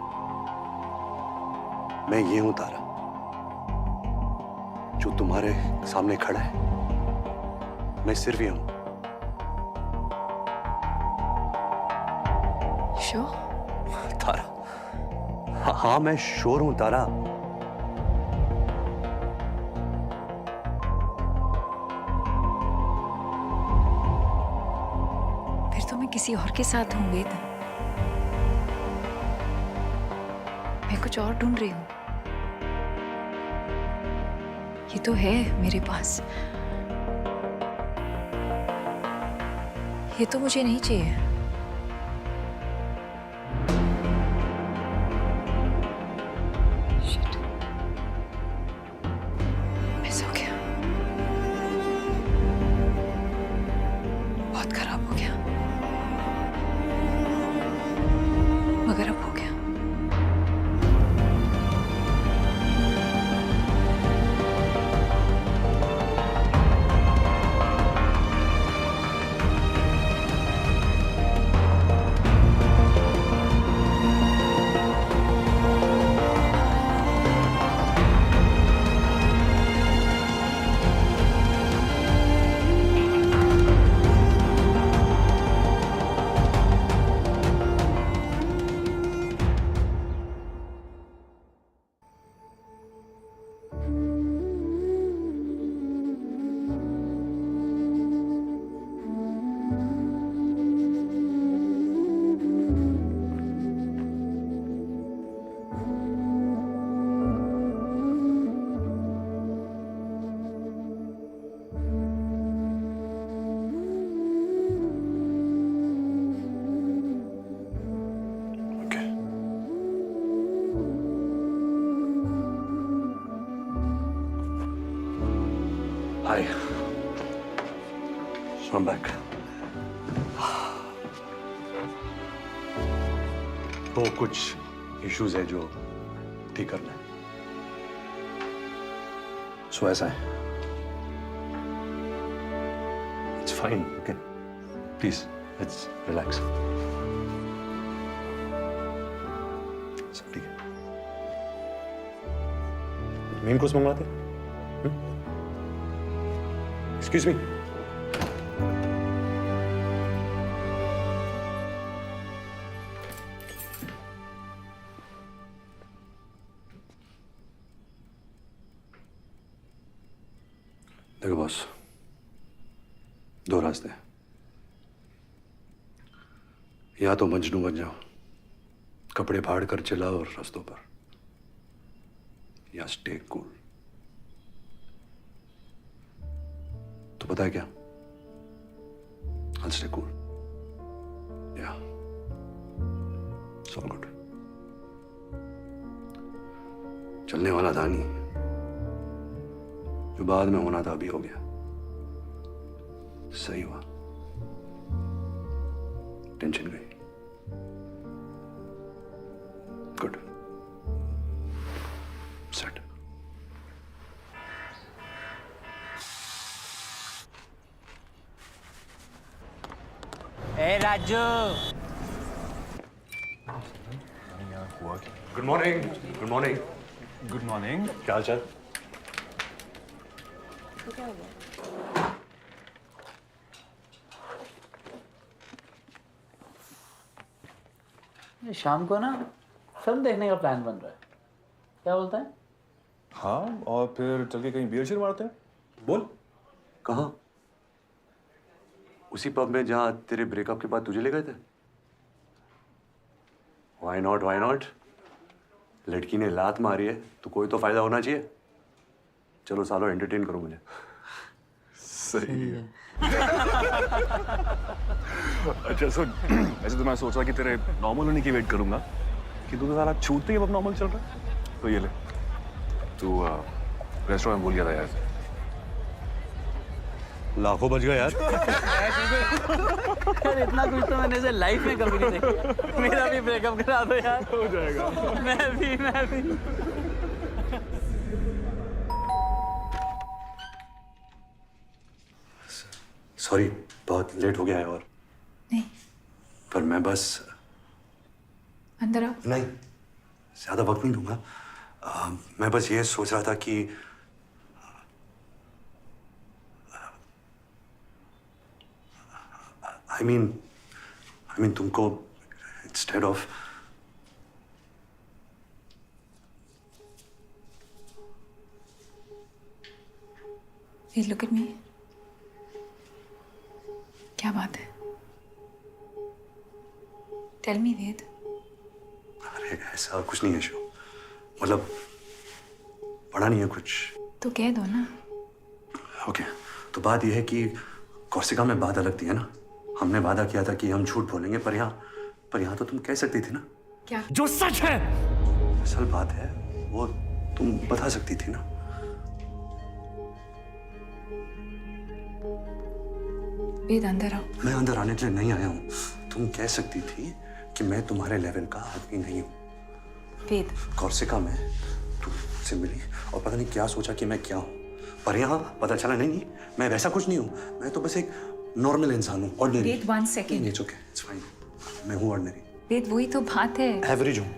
मैं ये हूं तारा, जो तुम्हारे सामने खड़ा है। मैं सिर्फ ये हूं। श्योर? तारा, हाँ मैं श्योर हूं तारा। फिर तो मैं किसी और के साथ हूँ वेद। मैं कुछ और ढूंढ रही हूँ। ये तो है मेरे पास, ये तो मुझे नहीं चाहिए। Shit. मिस हो गया, बहुत खराब हो गया, मगर अब हो गया। Hi. So I'm back. तो कुछ इश्यूज है जो ठीक करना है। सो ऐसा है। It's fine. Okay. Please, let's relax. सब ठीक है। मेन कोर्स मंगवाते हैं? Excuse me. देखो बॉस, दो रास्ते हैं। या तो मजनू बन जाओ, कपड़े फाड़ कर चलाओ और रास्तों पर, या स्टे कूल। तो पता है क्या? I'll stay cool. Yeah. It's all good. चलने वाला था नहीं, जो बाद में होना था अभी हो गया। सही हुआ, टेंशन गई। Good, set. ए Raju, good morning. Good morning. Good morning. क्या हाल चाल? शाम को ना फिल्म देखने का प्लान बन रहा है, क्या बोलता है? हाँ, और फिर चल के कहीं बियर शियर मारते हैं। बोल। कहाँ? उसी पब में जहाँ तेरे ब्रेकअप के बाद तुझे ले गए थे? Why not? Why not? लड़की ने लात मारी है तो कोई तो फायदा होना चाहिए। चलो सालों एंटरटेन करो मुझे। सही है। अच्छा सुन, ऐसे तो मैं सोच रहा कि तेरे नॉर्मल होने की वेट करूंगा कि तू तो सारा छूटते ही अब नॉर्मल चल रहा है। तो ये ले, तू रेस्टोरेंट भूल गया था यार। लाखों बच गए यार। यार इतना कुछ तो मैंने इसे लाइफ में कभी नहीं देखा। मेरा भी ब्रेकअप करा दो यार। हो जाएगा। मैं भी। सॉरी, बहुत लेट हो गया है। और नहीं, पर मैं बस अंदर आओ। नहीं, ज्यादा वक्त नहीं दूंगा। मैं बस ये सोच रहा था कि I mean तुमको instead of Hey, look at me. क्या बात है? Tell me, वेद। अरे ऐसा कुछ नहीं है शो, मतलब पढ़ा नहीं है कुछ। तो कह दो ना। ओके, तो बात यह है कि कोर्सिका में बात अलग थी, है ना। हमने वादा किया था कि हम झूठ बोलेंगे, पर यहाँ तो तुम कह सकती थी ना। क्या? जो सच है। असल बात है वो तुम बता सकती थी ना। वेद अंदर आओ। मैं अंदर आने के लिए नहीं आया हूँ। तुम कह सकती थी कि मैं तुम्हारे लेवल का आदमी नहीं हूँ। वेद, कोर्सिका में तुमसे मिली और पता नहीं क्या सोचा कि मैं क्या हूँ, पर यहाँ पता चला नहीं, मैं वैसा कुछ नहीं हूँ। मैं तो बस एक नॉर्मल इंसान हूँ, ordinary. Ved, 1 second. It's okay, it's fine. मैं हूँ ऑर्डिनरी। वेद, वही तो बात है। एवरेज हूँ,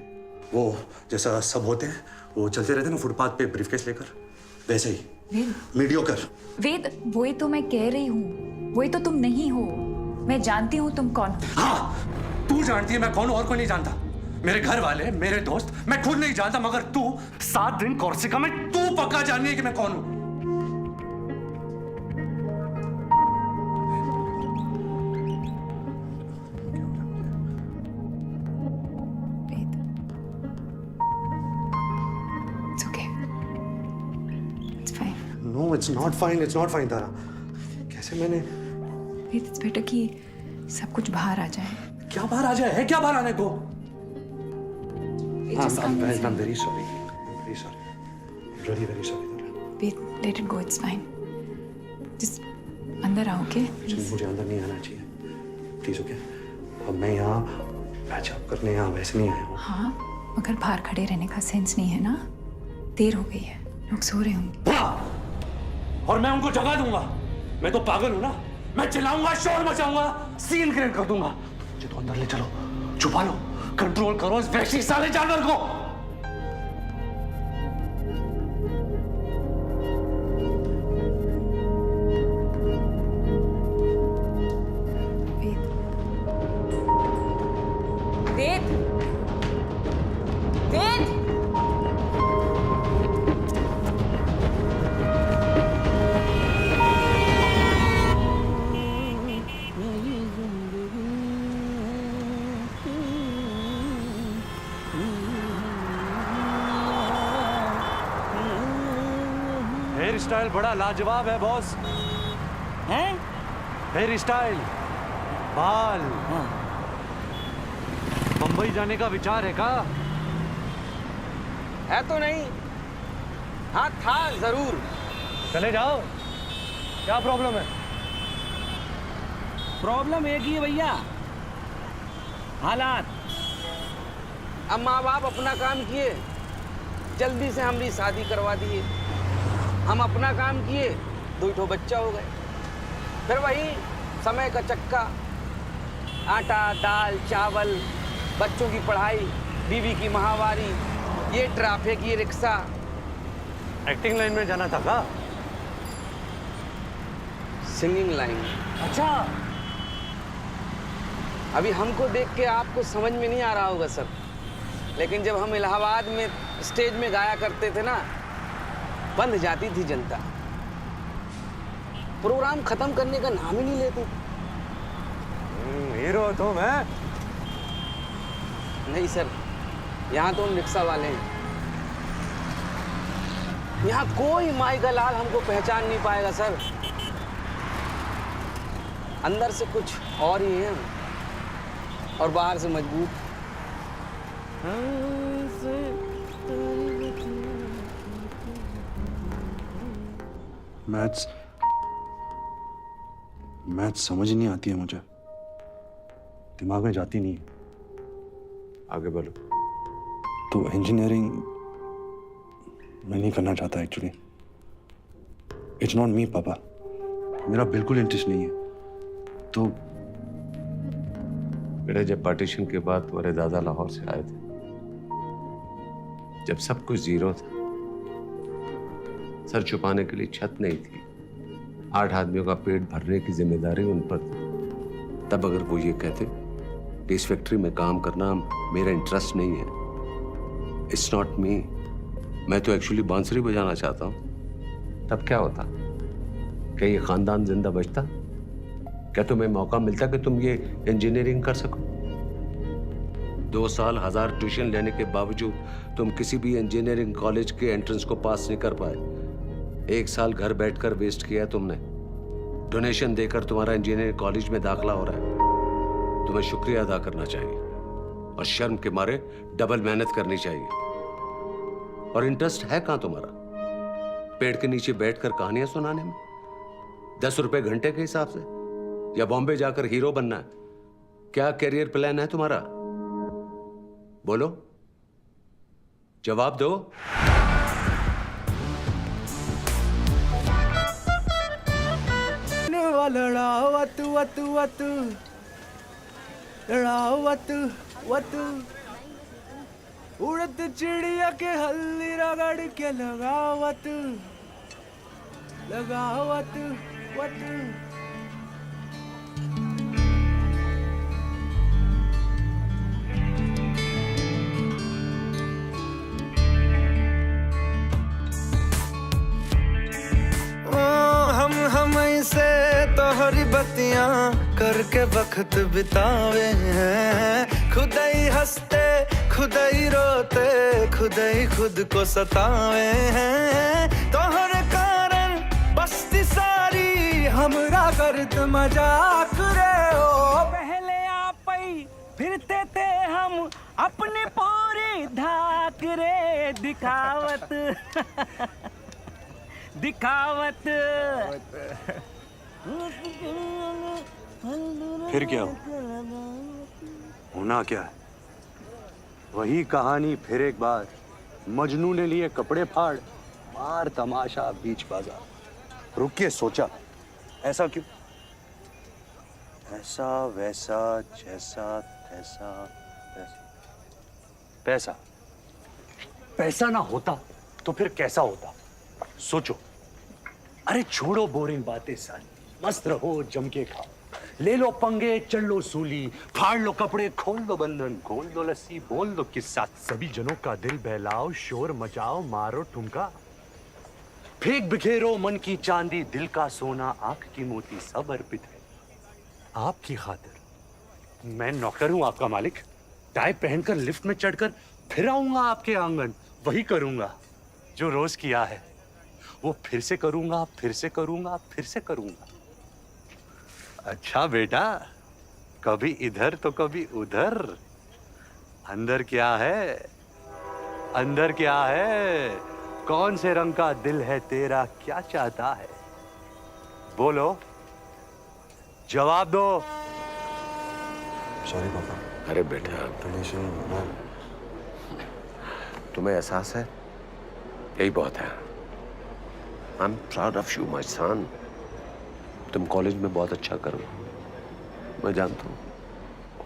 वो जैसा सब होते हैं, वो चलते रहते हैं ना फुटपाथ पे ब्रीफकेस लेकर, वैसे ही। वेद, मीडियोकर। वेद, वही तो मैं कह रही हूँ, वही तो तुम नहीं हो। मैं जानती हूँ तुम कौन हो। हाँ, तू जानती है मैं कौन हूँ और कोई नहीं जानता। मेरे घर वाले, मेरे दोस्त, मैं खुद नहीं जानता, मगर तू 7 दिन कोर्सिका में तू पक्का जाननी है कि मैं कौन हूँ। No, it's not fine. It's not fine, तारा। कैसे मैंने? It's better कि सब कुछ बाहर आ जाए। क्या बाहर आ जाए? है क्या बाहर आने को? I'm very sorry. I'm very sorry. Really very sorry, Tara. Wait, let it go. It's fine. Just अंदर आओ, okay? मुझे अंदर नहीं आना चाहिए, प्लीज, ओके? अब मैं यहाँ पैचअप करने यहाँ वैसे नहीं आया हूँ। हाँ, मगर बाहर खड़े रहने का सेंस नहीं है ना। देर हो गई है, लोग सो रहे होंगे। और मैं उनको जगा दूंगा। मैं तो पागल हूं ना, मैं चिल्लाऊंगा, शोर मचाऊंगा, सीन क्रिएट कर दूंगा। मुझे तो अंदर ले चलो, छुपा लो, कंट्रोल करो इस वैसी साले जानवर को। वेद, वेद, हेयर स्टाइल बड़ा लाजवाब है बॉस। हैं? हेयर स्टाइल, बाल। बंबई जाने का विचार है का? है तो नहीं, हाँ था जरूर। चले जाओ, क्या प्रॉब्लम है? प्रॉब्लम एक ही है भैया, हालात। अब माँ बाप अपना काम किए, जल्दी से हमारी शादी करवा दिए। हम अपना काम किए, 2 बच्चा हो गए। फिर वही समय का चक्का, आटा दाल चावल, बच्चों की पढ़ाई, बीवी की माहवारी, ये ट्रैफिक, ये रिक्शा। एक्टिंग लाइन में जाना था का? Singing line. अच्छा, अभी हमको देख के आपको समझ में नहीं आ रहा होगा सर, लेकिन जब हम इलाहाबाद में स्टेज में गाया करते थे ना, बंद जाती थी जनता। प्रोग्राम खत्म करने का नाम ही नहीं लेते। हीरो तो मैं नहीं सर, यहाँ तो हम रिक्शा वाले हैं। यहाँ कोई माई का लाल हमको पहचान नहीं पाएगा सर। अंदर से कुछ और ही है और बाहर से मजबूत। मैथ्स समझ नहीं आती है मुझे, दिमाग में जाती नहीं है। आगे बोलो। तो इंजीनियरिंग मैं नहीं करना चाहता एक्चुअली। इट्स नॉट मी पापा, मेरा बिल्कुल इंटरेस्ट नहीं है। तो बेटा, जब पार्टीशन के बाद तुम्हारे दादा लाहौर से आए थे, जब सब कुछ जीरो था, सर छुपाने के लिए छत नहीं थी, 8 आदमियों का पेट भरने की जिम्मेदारी उन पर थी, तब अगर वो ये कहते कि इस फैक्ट्री में काम करना मेरा इंटरेस्ट नहीं है, इट्स नॉट मी, मैं तो एक्चुअली बांसुरी बजाना चाहता हूँ, तब क्या होता? क्या ये खानदान जिंदा बचता? क्या तुम्हें मौका मिलता कि तुम ये इंजीनियरिंग कर सको? 2 साल 1000 ट्यूशन लेने के बावजूद तुम किसी भी इंजीनियरिंग कॉलेज के एंट्रेंस को पास नहीं कर पाए। 1 साल घर बैठकर वेस्ट किया तुमने। डोनेशन देकर तुम्हारा इंजीनियरिंग कॉलेज में दाखिला हो रहा है। तुम्हें शुक्रिया अदा करना चाहिए और शर्म के मारे डबल मेहनत करनी चाहिए। और इंटरेस्ट है कहां तुम्हारा? पेड़ के नीचे बैठकर कहानियां सुनाने में, 10 रुपए घंटे के हिसाब से, या बॉम्बे जाकर हीरो बनना है? क्या कैरियर प्लान है तुम्हारा? बोलो, जवाब दो। लड़ाओ वतु वतु वतु, लड़ाओ वतु वतु, उड़त चिड़िया के हल्दी रगड़ के लगाओ वतु, लगाओ वतु वतु। हम से तोहरी बत्तियां करके वक्त बितावे हैं, खुद ही हंसते खुद ही रोते खुद ही खुद को सतावे हैं। तोहरे कारण बस्ती सारी हमरा करत मजाक रे ओ। पहले आप ही फिरते थे हम अपनी पूरी धाक रे, दिखावत दिखावत। फिर क्या होना क्या है? वही कहानी फिर एक बार। मजनू ने लिए कपड़े फाड़, मार तमाशा बीच बाजार। रुकिए, सोचा ऐसा क्यों? ऐसा वैसा जैसा तैसा वैसा। पैसा पैसा ना होता तो फिर कैसा होता? सोचो। अरे छोड़ो बोरिंग बातें सारी, मस्त रहो, जम के खाओ, ले लो पंगे, चढ़ लो सूली, फाड़ लो कपड़े, खोल दो बंधन, खोल दो लस्सी, बोल दो किस्सा, सभी जनों का दिल बहलाओ, शोर मचाओ, मारो ठुमका, फेंक बिखेरो मन की चांदी, दिल का सोना, आंख की मोती, सब अर्पित है आपकी खातिर। मैं नौकर हूं आपका मालिक। टाई पहनकर लिफ्ट में चढ़कर फिर आऊंगा आपके आंगन, वही करूंगा जो रोज किया है, वो फिर से करूंगा, फिर से करूंगा, फिर से करूंगा। अच्छा बेटा, कभी इधर तो कभी उधर। अंदर क्या है? अंदर क्या है? कौन से रंग का दिल है तेरा, क्या चाहता है? बोलो, जवाब दो। सॉरी पापा। अरे बेटा, तुम्हें एहसास है? यही बहुत है। I am proud of you my son. तुम कॉलेज में बहुत अच्छा करो, मैं जानता हूँ।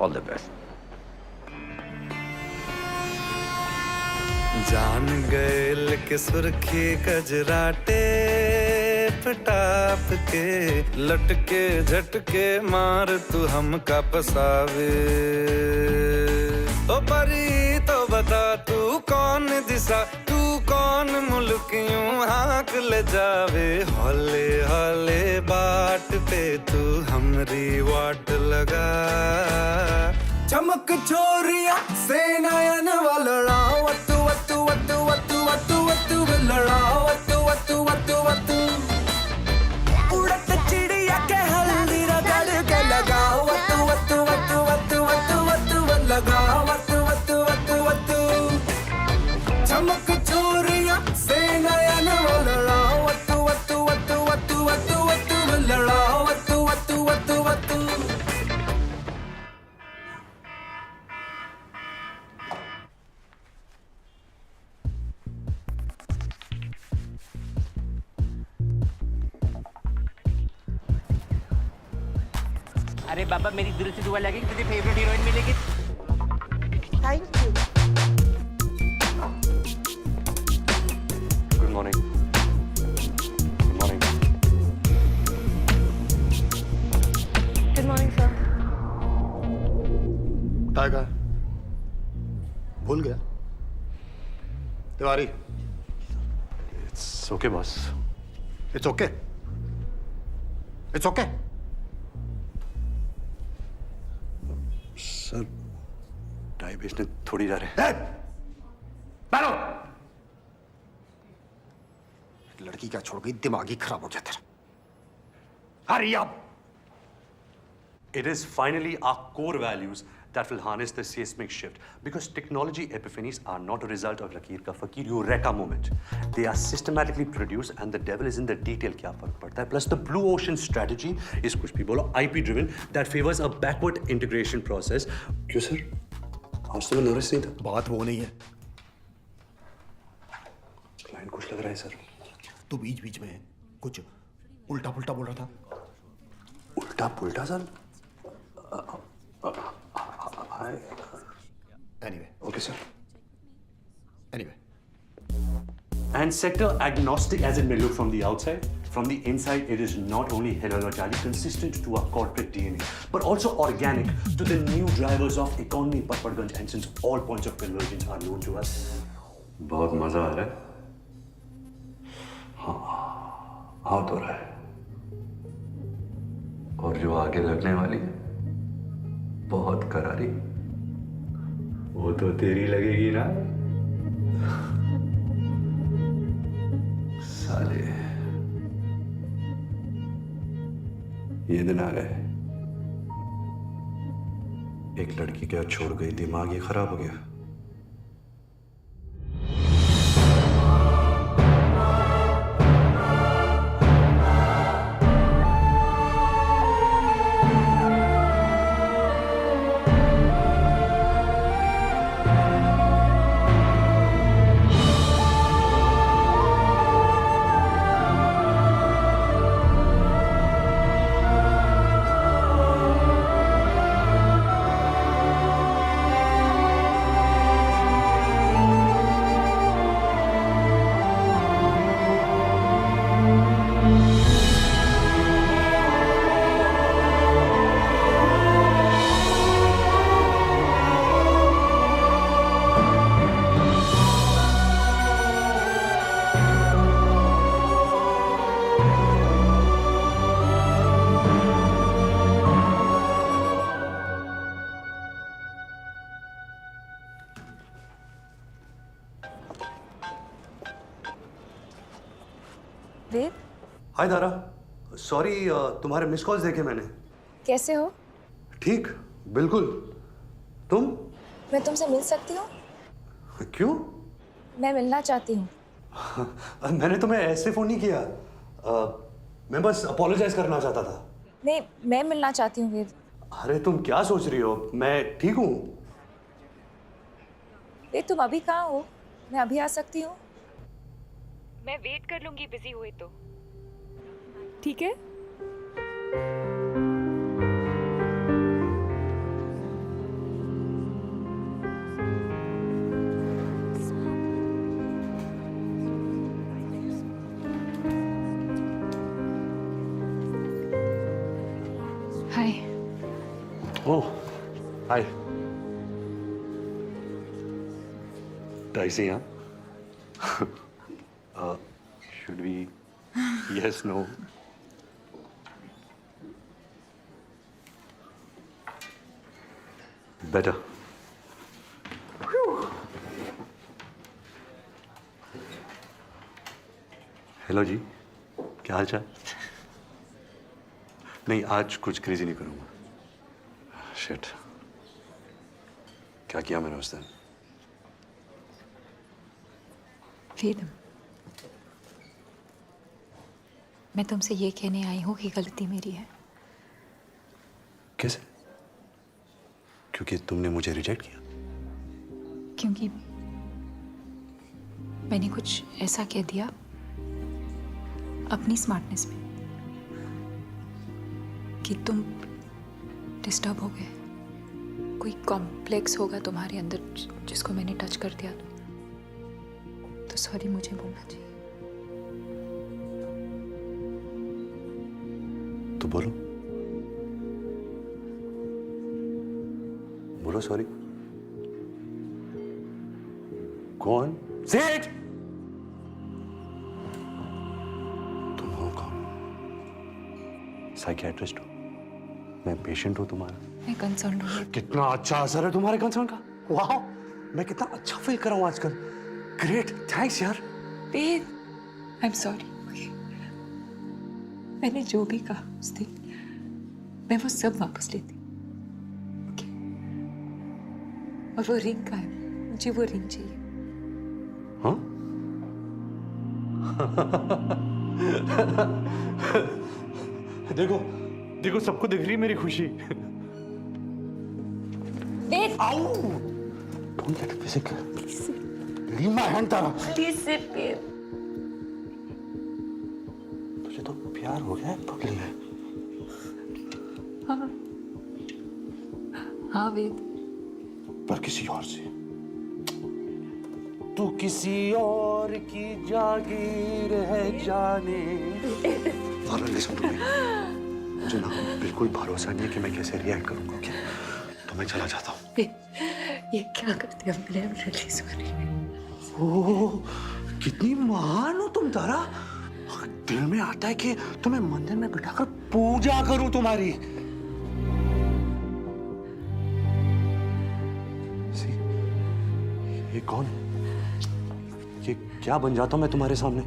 All the best. जान गए के सुर्खी कजराटे पटाप के, लटके झटके मार तू हमका पसावे। ओ परी तो बता तू कौन दिशा, तू कौन मुल्क यूं हाँक ले जावे। हौले हौले बाट पे तू हमरी वाट लगा, चमक छोरिया से नयन वालड़ा वतु वतु वतु वतु वतु वतु लड़ा वतु वतु वतु वतु उड़त चिड़िया के हल्दी रगड़ के लगा वतु वतु वतु वतु वतु वतु लगा वतु वतु वतु वतु चमक छोरिया से नयन वालड़ा वतु वतु वतु वतु वतु वतु लड़ा वतु वतु वतु वतु अरे बाबा मेरी दिल से दुआ लगी कि तुझे फेवरेट हीरोइन मिलेगी। Thank you. Good morning. Good morning. Good morning sir. Tiger भूल गया Tiwari. It's okay boss. It's okay. It's okay. Sir tie बेचने थोड़ी जा रहे हैं। बैठो। लड़की क्या छोड़ गई, दिमाग ही खराब हो गया तेरा। Hurry up. It is finally our core values that will harness the seismic shift. Because technology epiphanies are not a result of Lakeer ka Fakir Eureka moment. They are systematically produced and the devil is in the detail. क्या फर्क पड़ता है? Plus the blue ocean strategy is कुछ भी बोलो IP driven that favors a backward integration process. क्यों sir? आज तो मैं नर्वस नहीं था। बात वो नहीं है। क्लाइंट कुछ लग रहा है सर। तू बीच बीच में कुछ उल्टा पुल्टा बोल रहा था। उल्टा पुल्टा sir? Anyway. Okay, sir. Anyway. And sector agnostic as it may look from the outside, from the inside, it is not only heterologically consistent to our corporate DNA, but also organic to the new drivers of economy, Patparganj, and since all points of convergence are known to us. बहुत मजा आ रहा है। हाँ, हाँ तो रहा है। और जो आगे लगने वाली है, बहुत करारी, वो तो तेरी लगेगी ना साले। ये दिन आ गए। एक लड़की क्या छोड़ गई, दिमाग ही खराब हो गया। वेद, हाय दारा, सॉरी तुम्हारे मिस कॉल्स देखे मैंने। कैसे हो? ठीक, बिल्कुल। तुम? मैं तुमसे मिल सकती हूँ? क्यों? मैं मिलना चाहती हूँ। मैंने तुम्हें ऐसे फोन नहीं किया। मैं बस अपोलोजाइज करना चाहता था। नहीं, मैं मिलना चाहती हूँ वेद। अरे तुम क्या सोच रही हो? मैं ठीक हूँ। वेद, तुम अभी कहाँ हो? मैं अभी आ सकती हूँ? मैं वेट कर लूंगी बिजी हुए तो। ठीक है? Hi. Oh, hi. Dicey, huh? Should we? Yes, no. Better. Hello जी, क्या हाल चाल? नहीं, आज कुछ क्रेजी नहीं करूंगा। शिट, क्या किया मैंने उस दिन? वेद, मैं तुमसे ये कहने आई हूँ कि गलती मेरी है। कैसे? क्योंकि तुमने मुझे रिजेक्ट किया? क्योंकि मैंने कुछ ऐसा कह दिया अपनी स्मार्टनेस में कि तुम डिस्टर्ब हो गए। कोई कॉम्प्लेक्स होगा तुम्हारे अंदर जिसको मैंने टच कर दिया, तो सॉरी मुझे बोलना चाहिए। तो बोलो, बोलो सॉरी। कौन? Say it! तुम हो कौन? साइकियाट्रिस्ट हो? मैं पेशेंट हूं तुम्हारा। मैं कंसर्न हूँ। कितना अच्छा असर है तुम्हारे कंसर्न का। वाह, मैं कितना अच्छा फील कर रहा हूं आजकल। ग्रेट, थैंक्स यार। वेद, आई एम सॉरी। मैंने जो भी कहा उस दिन, मैं वो सब वापस लेती। और वो रिंग का है, मुझे वो रिंग चाहिए। हाँ? देखो, देखो सबको दिख रही है मेरी खुशी। वेद! Ow! Don't get physical. Leave my hand, Tara. Please sit, Ved. तुझे तो प्यार हो गया है पगली है। हाँ, हाँ वेद। पर किसी और से। तू किसी और की जागीर है जाने। Tara, listen to me. मुझे ना बिल्कुल भरोसा नहीं है कि मैं कैसे रिएक्ट करूंगा। ओके, तो मैं चला जाता हूँ। ये क्या करते हो? मैं रियली सॉरी। ओह, कितनी महान हो तुम तारा। दिल में आता है कि तुम्हें मंदिर में बिठाकर पूजा करूं तुम्हारी। सी, ये कौन? ये क्या बन जाता हूं मैं तुम्हारे सामने?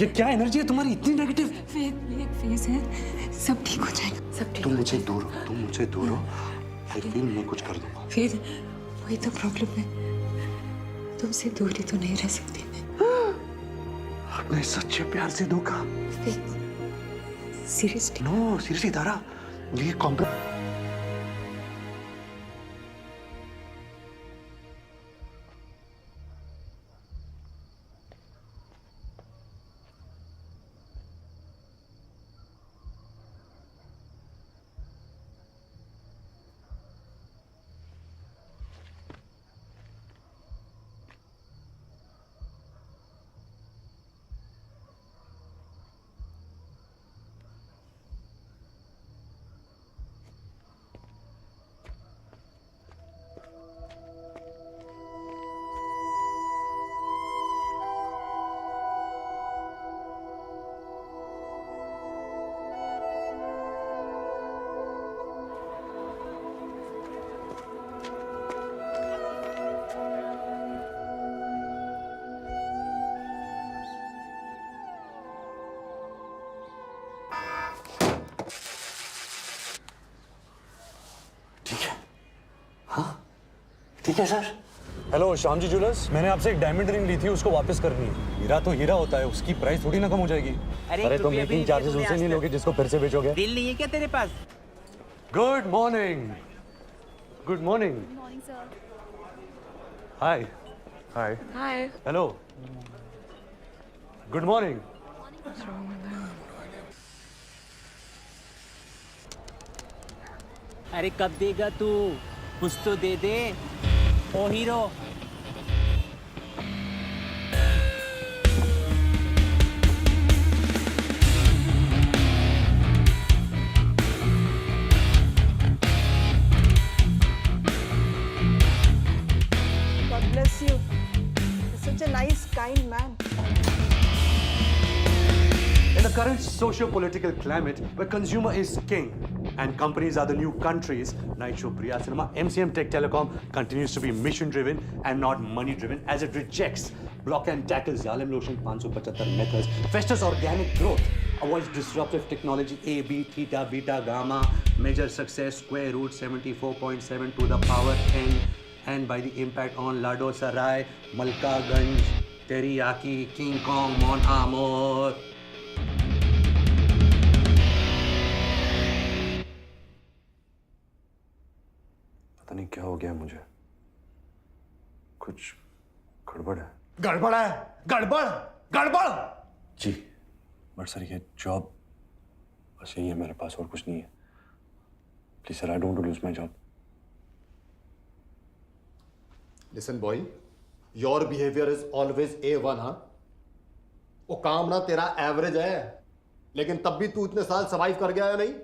ये क्या एनर्जी है तुम्हारी इतनी नेगेटिव? एक फेज है, सब ठीक हो जाएगा, सब ठीक। तुम मुझसे दूर हो, तुम मुझसे दूर हो। आई फील मैं कुछ कर दूंगा। फिर वही तो प्रॉब्लम है, तुमसे दूरी तो नहीं रह सकती मैं। अपने सच्चे प्यार से धोखा। सीरियसली? नो, सीरियसली तारा, ये कॉम्प्रोमाइज। ठीक है sir. Hello Shyam ji jewellers, मैंने आपसे एक डायमंड रिंग ली थी, उसको वापस करनी है। हीरा तो हीरा होता है, उसकी प्राइस थोड़ी ना कम हो जाएगी। अरे तो मेकिंग चार्जेस उनसे नहीं लोगे जिसको फिर से बेचोगे? दिल नहीं है क्या तेरे पास? Good morning. Good morning. Hi. Hi. Hi. Hello. Good morning. अरे कब देगा तू? कुछ तो दे दे ओ hero. God bless you. You're such a nice, kind man. In the current socio-political climate where consumer is king, and companies are the new countries. Night show Priya Cinema, MCM Tech Telecom continues to be mission driven and not money driven as it rejects block and tackle Xylem Lotion 575 methods, fosters organic growth, avoids disruptive technology A, B, theta, beta, gamma, measure success square root 74.7 to the power n, and by the impact on Lado Sarai, Malka Ganj, Teriyaki, King Kong, Mon Amour. पता नहीं क्या हो गया मुझे, कुछ गड़बड़ है। गड़बड़ है, गड़बड़ गड़बड़। जी बट सर ये जॉब बस यही है मेरे पास और कुछ नहीं है। Please sir, I don't lose my job. Listen boy, your behaviour is always A1। हाँ, वो काम ना तेरा एवरेज है, लेकिन तब भी तू इतने साल सर्वाइव कर गया है नहीं,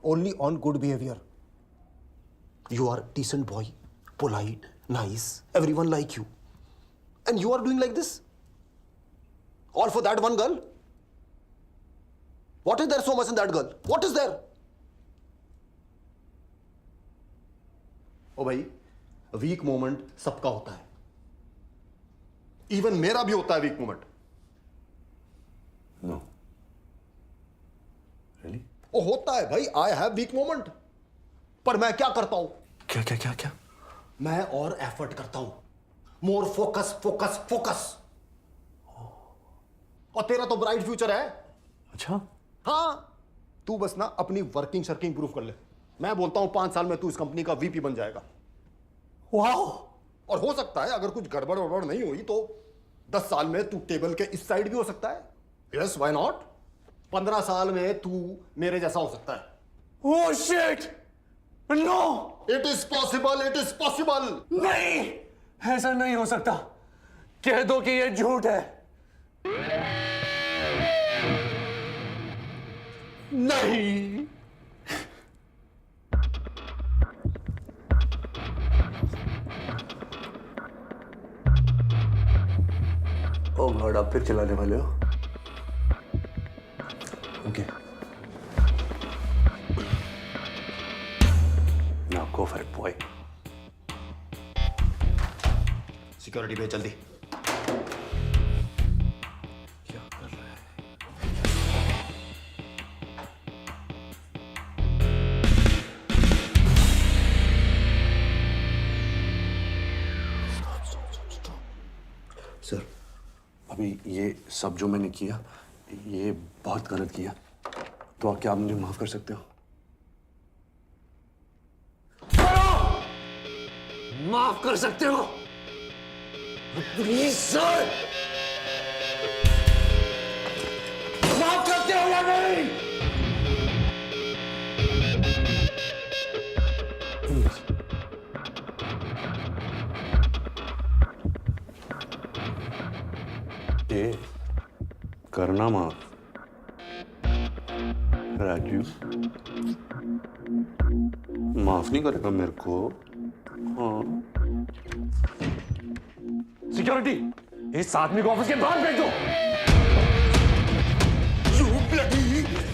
only on good behaviour. You are decent boy, polite, nice, everyone like you, and you are doing like this all for that one girl. What is there so much in that girl? What is there? ओ भाई, weak moment सबका होता है, even मेरा भी होता है weak moment. No really? ओ होता है भाई, आई हैव वीक मोमेंट, पर मैं क्या करता हूं? क्या क्या क्या क्या? मैं और एफर्ट करता हूं, मोर फोकस फोकस फोकस। और तेरा तो ब्राइट फ्यूचर है। अच्छा? हाँ, तू बस ना अपनी वर्किंग शर्किंग प्रूफ कर ले। मैं बोलता हूं 5 साल में तू इस कंपनी का VP बन जाएगा। वाओ! और हो सकता है अगर कुछ गड़बड़ वड़बड़ नहीं हुई तो 10 साल में तू टेबल के इस साइड भी हो सकता है। Yes, why not? 15 साल में तू मेरे जैसा हो सकता है। Oh shit! No! It is possible, it is possible. नहीं, ऐसा नहीं हो सकता। कह दो कि ये झूठ है। नहीं। ओ गॉड, आप फिर चलाने वाले हो? Okay, now go for it boy. Security भेज जल्दी। क्या कर रहा है? सर, अभी ये सब जो मैंने किया, ये बहुत गलत किया, तो क्या आप मुझे माफ कर सकते हो? माफ कर सकते हो प्लीज सर? माफ करते हो या नहीं? ये करना माफ राजू, माफ नहीं करेगा मेरे को। हाँ, सिक्योरिटी, इस आदमी को ऑफिस के बाहर भेज दो।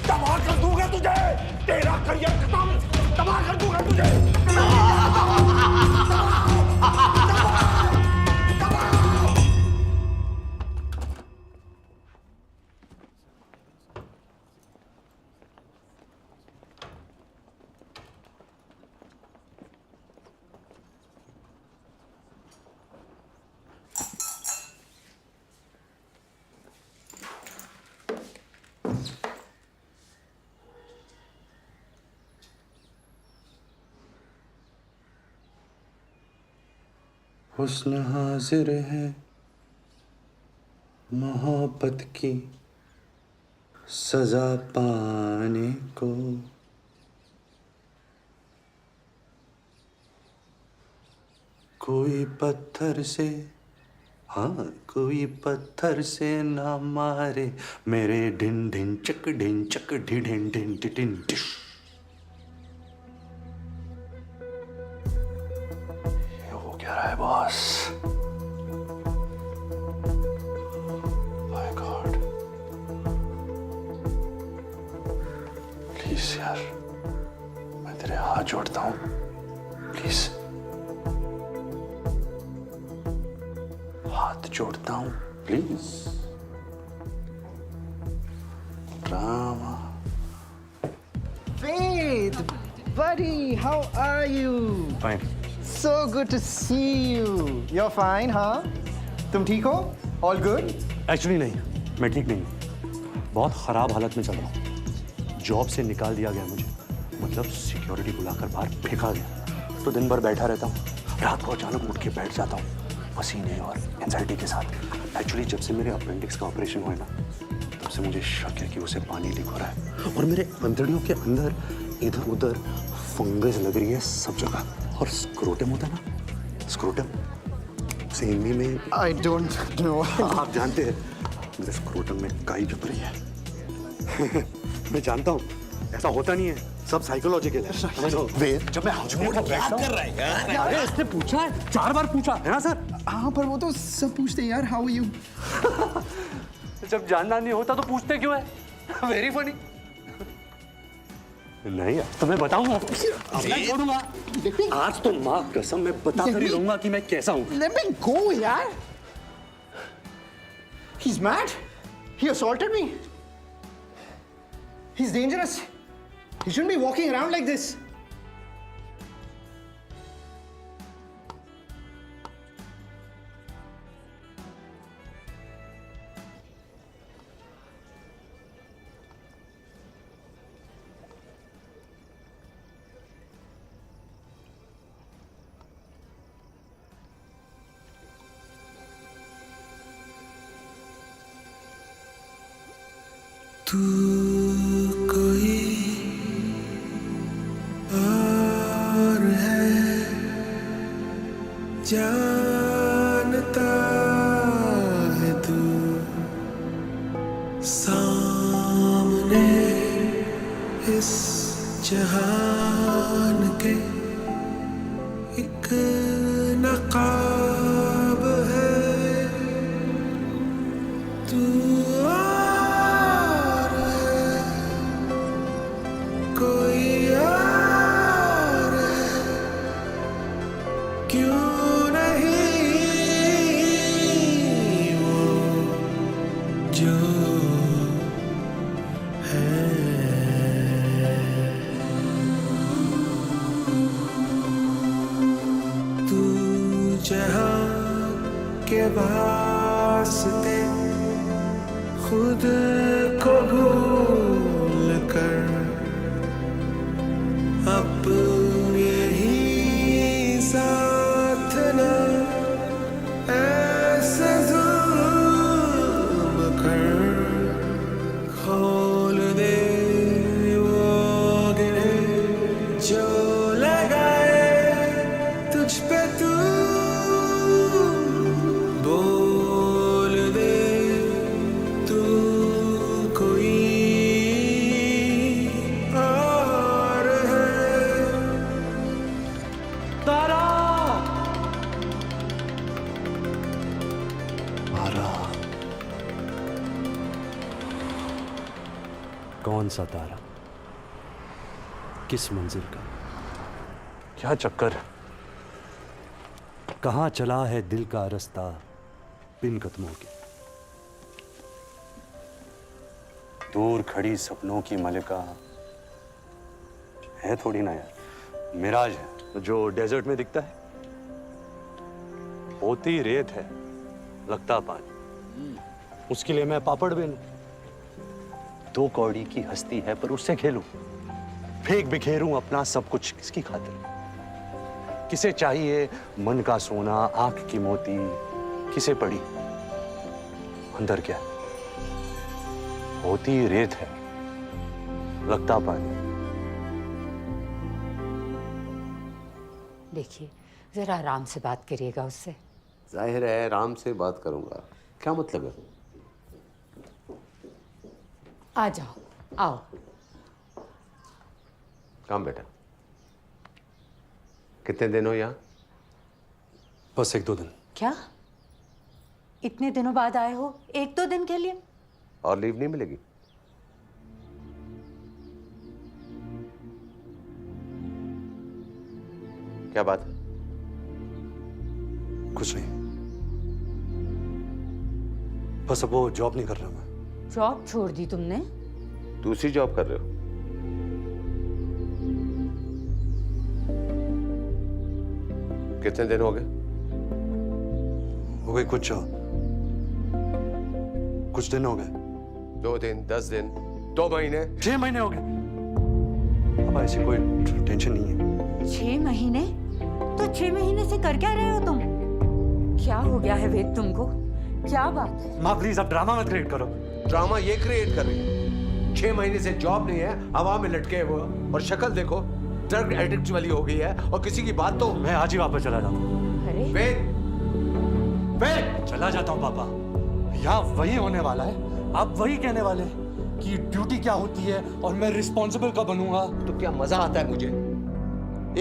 तबाह कर दूंगा तुझे, तेरा करियर खत्म, तबाह कर दूंगा तुझे। हुस्न हाजिर है मोहब्बत की सजा पाने को, कोई पत्थर से, हाँ कोई पत्थर से ना मारे मेरे ढिन ढिन चक ढिन चक ढिन ढिन ढिन ढिन डिश। है बॉस। माय गॉड, प्लीज यार पे हाथ जोड़ता हूँ, प्लीज हाथ जोड़ता हूँ, please. Rama. Faith, buddy, how are you? Fine. So good to see you. You're fine, huh? तुम ठीक हो? All good? एक्चुअली नहीं, मैं ठीक नहीं हूँ। बहुत खराब हालत में चल रहा हूँ। जॉब से निकाल दिया गया मुझे, मतलब सिक्योरिटी बुलाकर बाहर फेंका गया। तो दिन भर बैठा रहता हूँ, रात को अचानक उठ के बैठ जाता हूँ, पसीने और एंजाइटी के साथ। एक्चुअली जब से मेरे अपेंडिक्स का ऑपरेशन हुआ है ना, तब से मुझे शक है कि उसे पानी लीक हो रहा है और मेरे अंतड़ियों के अंदर इधर उधर फंगस लग रही है सब जगह। और स्क्रोटम होता है ना, स्क्रोटम से हिंदी में I don't know. आप जानते हैं, मेरे स्क्रोटम में काई जम रही है। मैं जानता हूँ ऐसा होता नहीं है, सब साइकोलॉजिकल है। जब मैं हजमे को बैठता हूँ, अरे इसने पूछा है, 4 बार पूछा है ना सर। हाँ, पर वो तो सब पूछते हैं यार, हाउ आर यू? जब जानना नहीं होता तो पूछते क्यों है? Very funny. नहीं तो मैं बताऊंगा, नहीं छोड़ूंगा। आज तो माँ कसम मैं बता कर ही रहूंगा कि मैं कैसा हूँ। Let me go, यार। He's mad. He assaulted me. He's dangerous. He shouldn't be walking around like this. तू कोई और है, जानता है तू सामने इस जहान के एक नकाब है तू। कोई और है, क्यों नहीं वो जो है। तू जहां के वास्ते खुद को भूल कर अपने ही साथ न ऐसे जुल्म कर। खोल दे वो गिरे जो लगाए तुझ पे तू। बोल दे तू कोई और है। तारा तारा, कौन सा तारा, किस मंजिल का, क्या चक्कर, कहां चला है दिल का रास्ता बिन कदमों के। दूर खड़ी सपनों की मलिका है थोड़ी ना यार, मिराज है जो डेजर्ट में दिखता है। होती रेत है, लगता पानी, उसके लिए मैं पापड़ बेलूं। 2 कौड़ी की हस्ती है पर उससे खेलूं, फेंक बिखेरूं अपना सब कुछ किसकी खातिर। किसे चाहिए मन का सोना, आंख की मोती, किसे पड़ी अंदर क्या, होती रेत है, लगता पानी। देखिए जरा आराम से बात करिएगा उससे। जाहिर है आराम से बात करूंगा, क्या मतलब है? आ जाओ, आओ। काम बेटा, कितने दिन हो यहाँ? बस 1-2 दिन। क्या इतने दिनों बाद आए हो 1-2 दिन के लिए? और लीव नहीं मिलेगी? क्या बात है? कुछ नहीं, बस अब वो जॉब नहीं कर रहा मैं। जॉब छोड़ दी तुमने? दूसरी जॉब कर रहे हो? कितने दिन हो गए? हो गए कुछ दिन हो गए। 2 दिन, 10 दिन, 2 महीने? 6 महीने हो गए। अब ऐसी कोई टेंशन नहीं है। 6 महीने? तो 6 महीने से कर क्या रहे हो तुम? क्या हो गया है वेद तुमको? क्या बात है? माँ प्लीज अब ड्रामा मत क्रिएट करो। ड्रामा ये क्रिएट कर रही है। 6 महीने से जॉब नहीं है, हवा में लटके हुए और शक्ल देखो ड्रग एडिक्ट वाली हो गई है, और किसी की बात तो। मैं आज ही वापस चला जाता हूँ। अरे वेद, चला जाता हूँ पापा। यहाँ वही होने वाला है, आप वही कहने वाले कि ड्यूटी क्या होती है और मैं रिस्पॉन्सिबल कब बनूंगा। तो क्या मजा आता है मुझे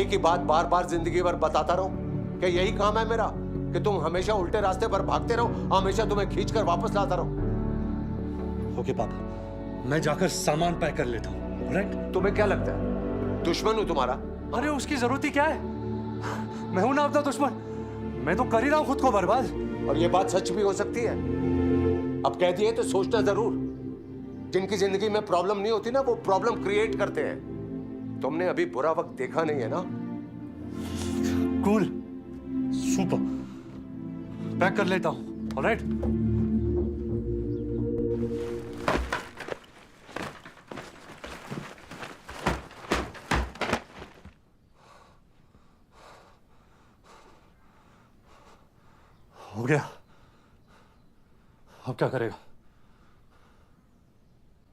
एक ही बात बार बार जिंदगी भर बताता रहो? क्या यही काम है मेरा कि तुम हमेशा उल्टे रास्ते पर भागते रहो, हमेशा तुम्हें खींचकर वापस लाता रहो? ओके पापा, मैं जाकर सामान पैक कर लेता हूँ। राइट? तुम्हें क्या लगता है दुश्मन हूं तुम्हारा? अरे उसकी जरूरत ही क्या है? मैं हूं ना अपना दुश्मन। मैं तो कर ही रहा हूं खुद को बर्बाद। और ये बात सच भी हो सकती है। अब कह दिए तो सोचना जरूर। जिनकी जिंदगी में प्रॉब्लम नहीं होती ना, वो प्रॉब्लम क्रिएट करते हैं। तुमने अभी बुरा वक्त देखा नहीं है ना? कूल, सुपर, पैक कर लेता हूं। ऑलराइट? हो गया। अब क्या करेगा?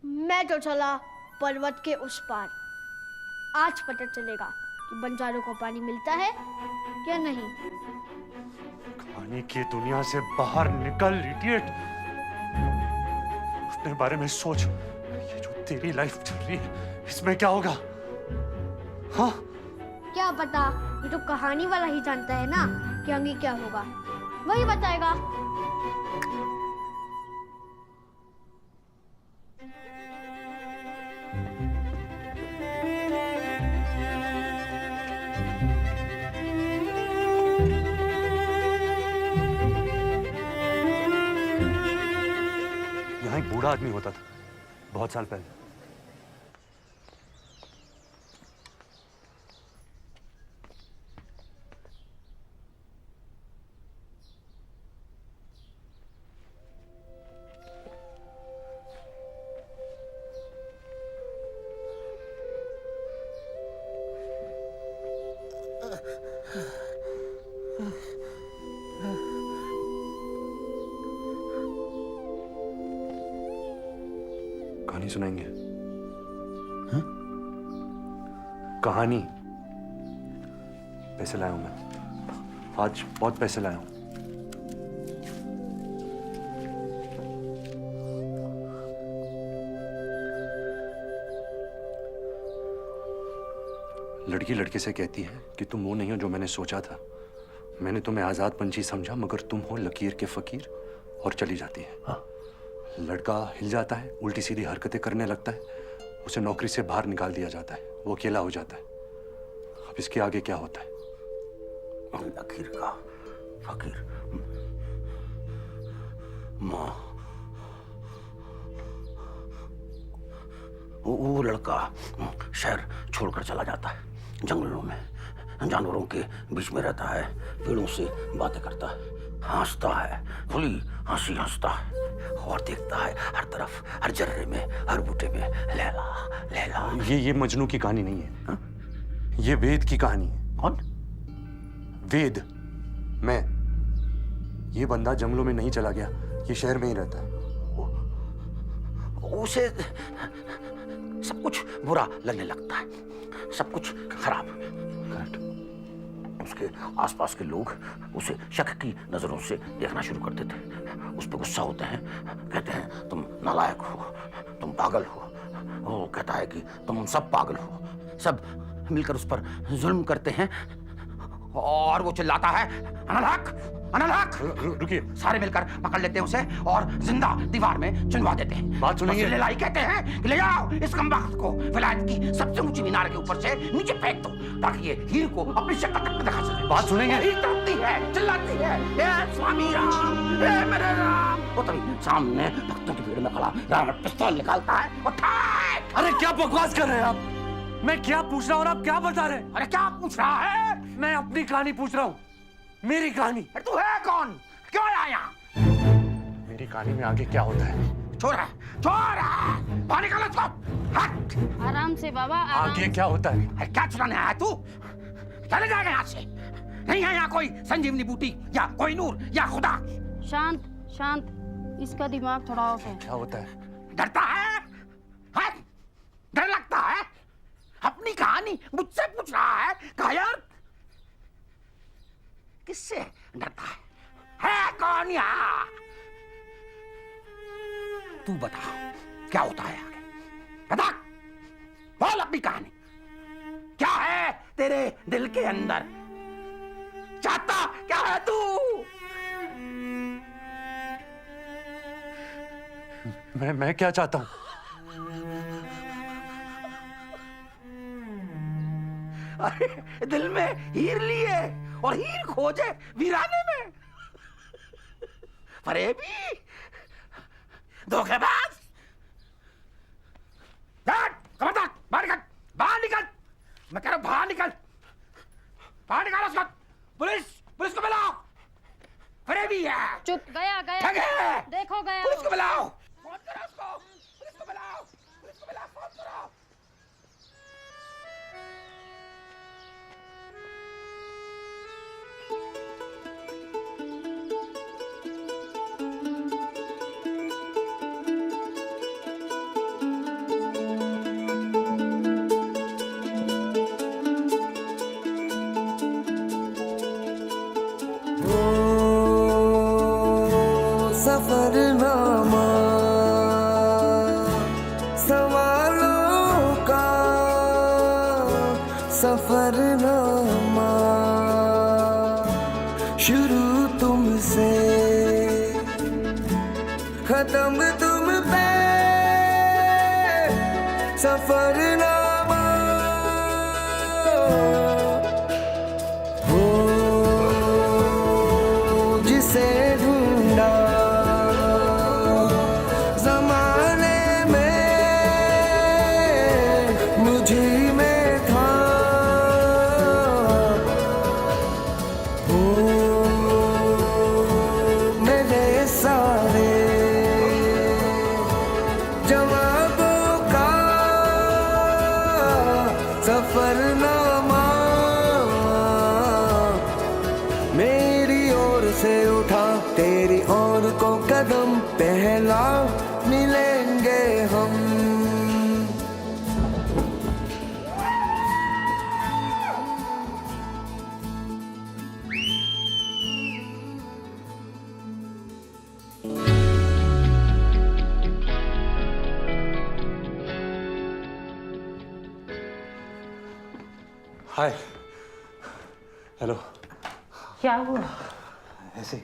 मैं तो चला पर्वत के उस पार। आज पता चलेगा कि बंजारों को पानी मिलता है या नहीं। पानी की दुनिया से बाहर निकल इडियट। अपने बारे में सोच। ये जो तेरी लाइफ चल रही है, इसमें क्या होगा? हाँ? क्या पता, ये तो कहानी वाला ही जानता है ना कि आगे क्या होगा, वही बताएगा। यहाँ एक बूढ़ा आदमी होता था बहुत साल पहले। कहानी सुनाएंगे? हाँ? कहानी। पैसे लाया हूं मैं, आज बहुत पैसे लाया हूं। लड़की लड़के से कहती है कि तुम वो नहीं हो जो मैंने सोचा था। मैंने तुम्हें आजाद पंछी समझा, मगर तुम हो लकीर के फकीर, और चली जाती है। हाँ? लड़का हिल जाता है, उल्टी सीधी हरकतें करने लगता है, उसे नौकरी से बाहर निकाल दिया जाता है, वो अकेला हो जाता है। अब इसके आगे क्या होता है? लकीर का फकीर। माँ, वो लड़का शहर छोड़कर चला जाता है, जंगलों में जानवरों के बीच में रहता है, पेड़ों से बातें करता है, हंसता है, खुली हंसी हंसता है, और देखता है हर तरफ, हर जर्रे में, हर बूटे में लैला लैला। ये मजनू की कहानी नहीं है। हा? ये वेद की कहानी है। कौन? वेद। मैं। ये बंदा जंगलों में नहीं चला गया, ये शहर में ही रहता है। उसे सब कुछ बुरा लगने लगता है, सब कुछ खराब। करेक्ट। उसके आसपास के लोग उसे शक की नजरों से देखना शुरू कर देते हैं, उस पर गुस्सा होते हैं, कहते हैं तुम नालायक हो, तुम पागल हो। वो कहता है कि तुम सब पागल हो, सब मिलकर उस पर जुल्म करते हैं, और वो चिल्लाता है नालायक, अनालाख! रुकिए, सारे मिलकर पकड़ लेते हैं उसे और जिंदा दीवार में चुनवा देते हैं। बात सुनेंगे? ले लाई कहते हैं कि ले जाओ इस कमबख्त को विलायत की सबसे ऊंची मीनार के ऊपर से नीचे फेंक दो ताकि ये हीर को अपनी शक्ल तक दिखा सके। बात सुनेंगे? हीर तड़पती है, चिल्लाती है, ए स्वामी राम, ए मेरे राम। वो तभी सामने भक्तों की भीड़ में खड़ा रावण पिस्तौल निकालता है और ठाक! अरे क्या बकवास कर रहे हैं आप? मैं क्या पूछ रहा हूँ और आप क्या बता रहे हैं? अरे क्या पूछ रहा है? मैं अपनी कहानी पूछ रहा हूँ, मेरी कहानी। तू है कौन? क्यों आया यहाँ? मेरी कहानी में आगे क्या होता है? चोर है, चोर है! बाहर निकालो इसको! हट! आराम से बाबा, आराम आगे क्या होता है? अरे क्या चुराने आया तू? चले जाएगा यहाँ से। नहीं है यहाँ कोई संजीवनी बूटी या कोई नूर या खुदा। शांत शांत, इसका दिमाग थोड़ा ऑफ है। क्या होता है? डरता है? हाँ? डर लगता है? अपनी कहानी मुझसे पूछ रहा है? कहा यार किससे डरता है कौन यहाँ? तू बता क्या होता है आगे? बता, बोल अपनी कहानी। क्या है तेरे दिल के अंदर? चाहता क्या है तू? मैं क्या चाहता हूँ? अरे दिल में हीर लिए और हीर खोजे वीराने में। फरेबी, धोखेबाज। खबरदार, बाहर निकल, बाहर निकल। मैं कह रहा हूं बाहर निकल, बाहर निकालो उसको। पुलिस को बुलाओ। फरेबी है। चुप, गया गया। ठग है। देखो गया। पुलिस को बुलाओ, फोन करो उसको। पुलिस को बुलाओ, फोन करो। सफरनामा सवालों का सफरनामा शुरू तुमसे खत्म तुम पे सफरनामा हो जिसे ढूंढा सफरनामा मेरी ओर से उठा तेरी ओर को कदम पहला मिलेंगे हम। हाय, हेलो। क्या हुआ? ऐसे।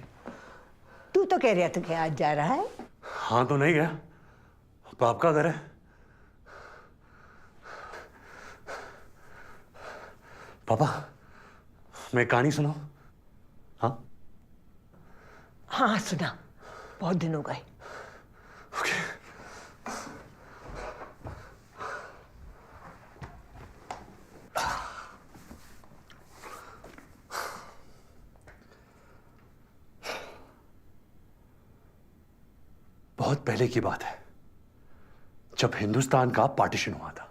तू तो कह रहा था कि आज जा रहा है। हाँ तो नहीं गया, बाप का घर है। पापा, मैं कहानी सुनाऊं? हाँ हाँ सुना, बहुत दिन हो गए। बहुत पहले की बात है, जब हिंदुस्तान का पार्टीशन हुआ था।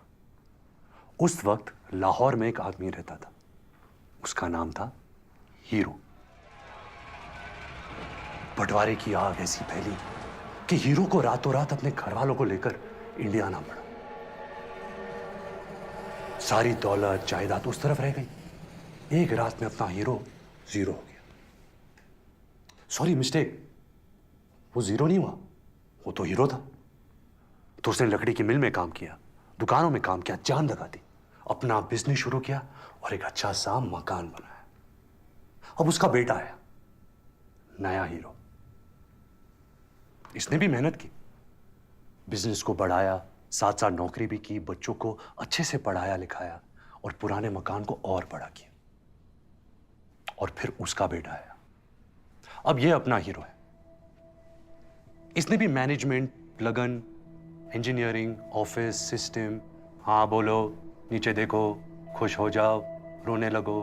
उस वक्त लाहौर में एक आदमी रहता था, उसका नाम था हीरो। बंटवारे की आग ऐसी फैली कि हीरो को रातों रात अपने घर वालों को लेकर इंडिया आना पड़ा। सारी दौलत जायदाद उस तरफ रह गई। एक रात में अपना हीरो जीरो हो गया। सॉरी, मिस्टेक, वो जीरो नहीं हुआ, वो तो हीरो था। तो उसने लकड़ी की मिल में काम किया, दुकानों में काम किया, जान लगा दी, अपना बिजनेस शुरू किया और एक अच्छा सा मकान बनाया। अब उसका बेटा आया, नया हीरो। इसने भी मेहनत की, बिजनेस को बढ़ाया, साथ साथ नौकरी भी की, बच्चों को अच्छे से पढ़ाया लिखाया और पुराने मकान को और बड़ा किया। और फिर उसका बेटा आया, अब ये अपना हीरो है। इसने भी मैनेजमेंट, लगन, इंजीनियरिंग, ऑफिस, सिस्टम, हाँ बोलो, नीचे देखो, खुश हो जाओ, रोने लगो।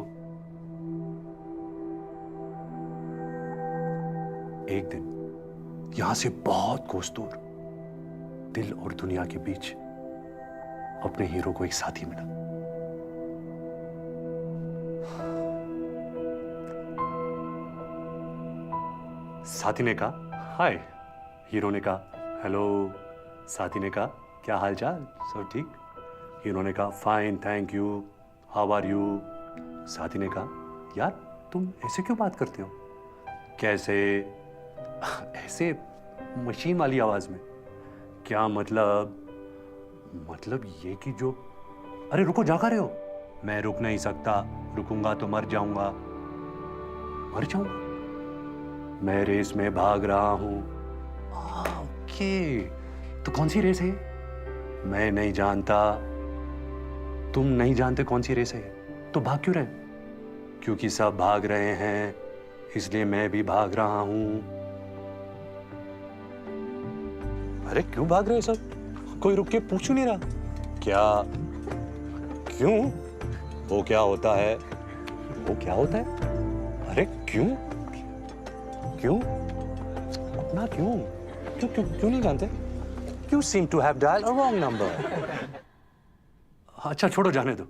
एक दिन यहां से बहुत कोस दूर, दिल और दुनिया के बीच, अपने हीरो को एक साथी मिला। साथी ने कहा हाय, हीरो ने कहा हेलो। साथी ने कहा क्या हाल चाल, सब ठीक? हीरो ने कहा fine thank you, how are you? साथी ने कहा यार तुम ऐसे क्यों बात करते हो? कैसे? ऐसे मशीन वाली आवाज में। क्या मतलब? मतलब ये कि जो, अरे रुको, जा रहे हो? मैं रुक नहीं सकता, रुकूंगा तो मर जाऊंगा। मर जाऊंगा? मैं रेस में भाग रहा हूं। ओके, तो कौन सी रेस है? मैं नहीं जानता। तुम नहीं जानते कौन सी रेस है? तो भाग क्यों रहे? क्योंकि सब भाग रहे हैं, इसलिए मैं भी भाग रहा हूं। अरे क्यों भाग रहे हो सब? कोई रुक के पूछ नहीं रहा क्या? क्यों? वो क्या होता है? वो क्या होता है? अरे क्यों? क्यों? अपना क्यों? क्यों क्यों क्यों नहीं जानते? You seem to have dialed a wrong number. अच्छा छोड़ो, जाने दो।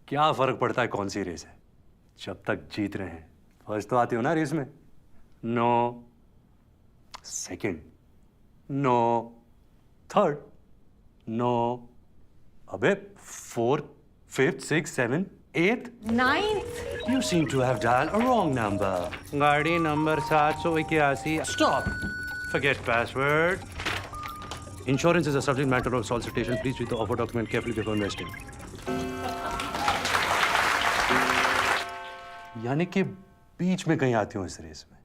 क्या फर्क पड़ता है कौन सी रेस है, जब तक जीत रहे हैं। फर्स्ट तो आते हो ना रेस में? No. Second? No. Third? No. अबे fourth, fifth, six, seven, eighth, ninth. You seem to have dialed a wrong number. गाड़ी number 781। Stop. Forget password. Insurance is a subject matter of solicitation. Please read the offer document carefully before investing. यानी कि बीच में कहीं आती हूँ इस race में।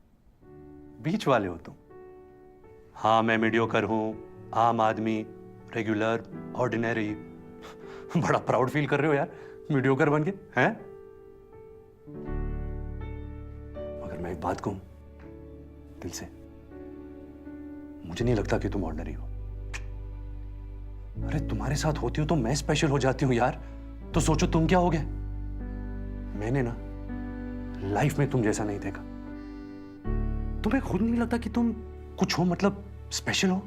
बीच वाले हो तुम। हाँ, मैं मीडियोकर हूँ, आम आदमी, रेगुलर, ऑर्डिनरी। बड़ा प्राउड फील कर रहे हो यार, मीडियोकर बन के, हैं? मगर मैं एक बात कहूं दिल से, मुझे नहीं लगता कि तुम ऑर्डिनरी हो। अरे तुम्हारे साथ होती हो तो मैं स्पेशल हो जाती हूं यार। तो सोचो तुम क्या हो गए। मैंने ना लाइफ में तुम जैसा नहीं देखा। तुम्हें खुद नहीं लगता कि तुम कुछ हो, मतलब स्पेशल हो?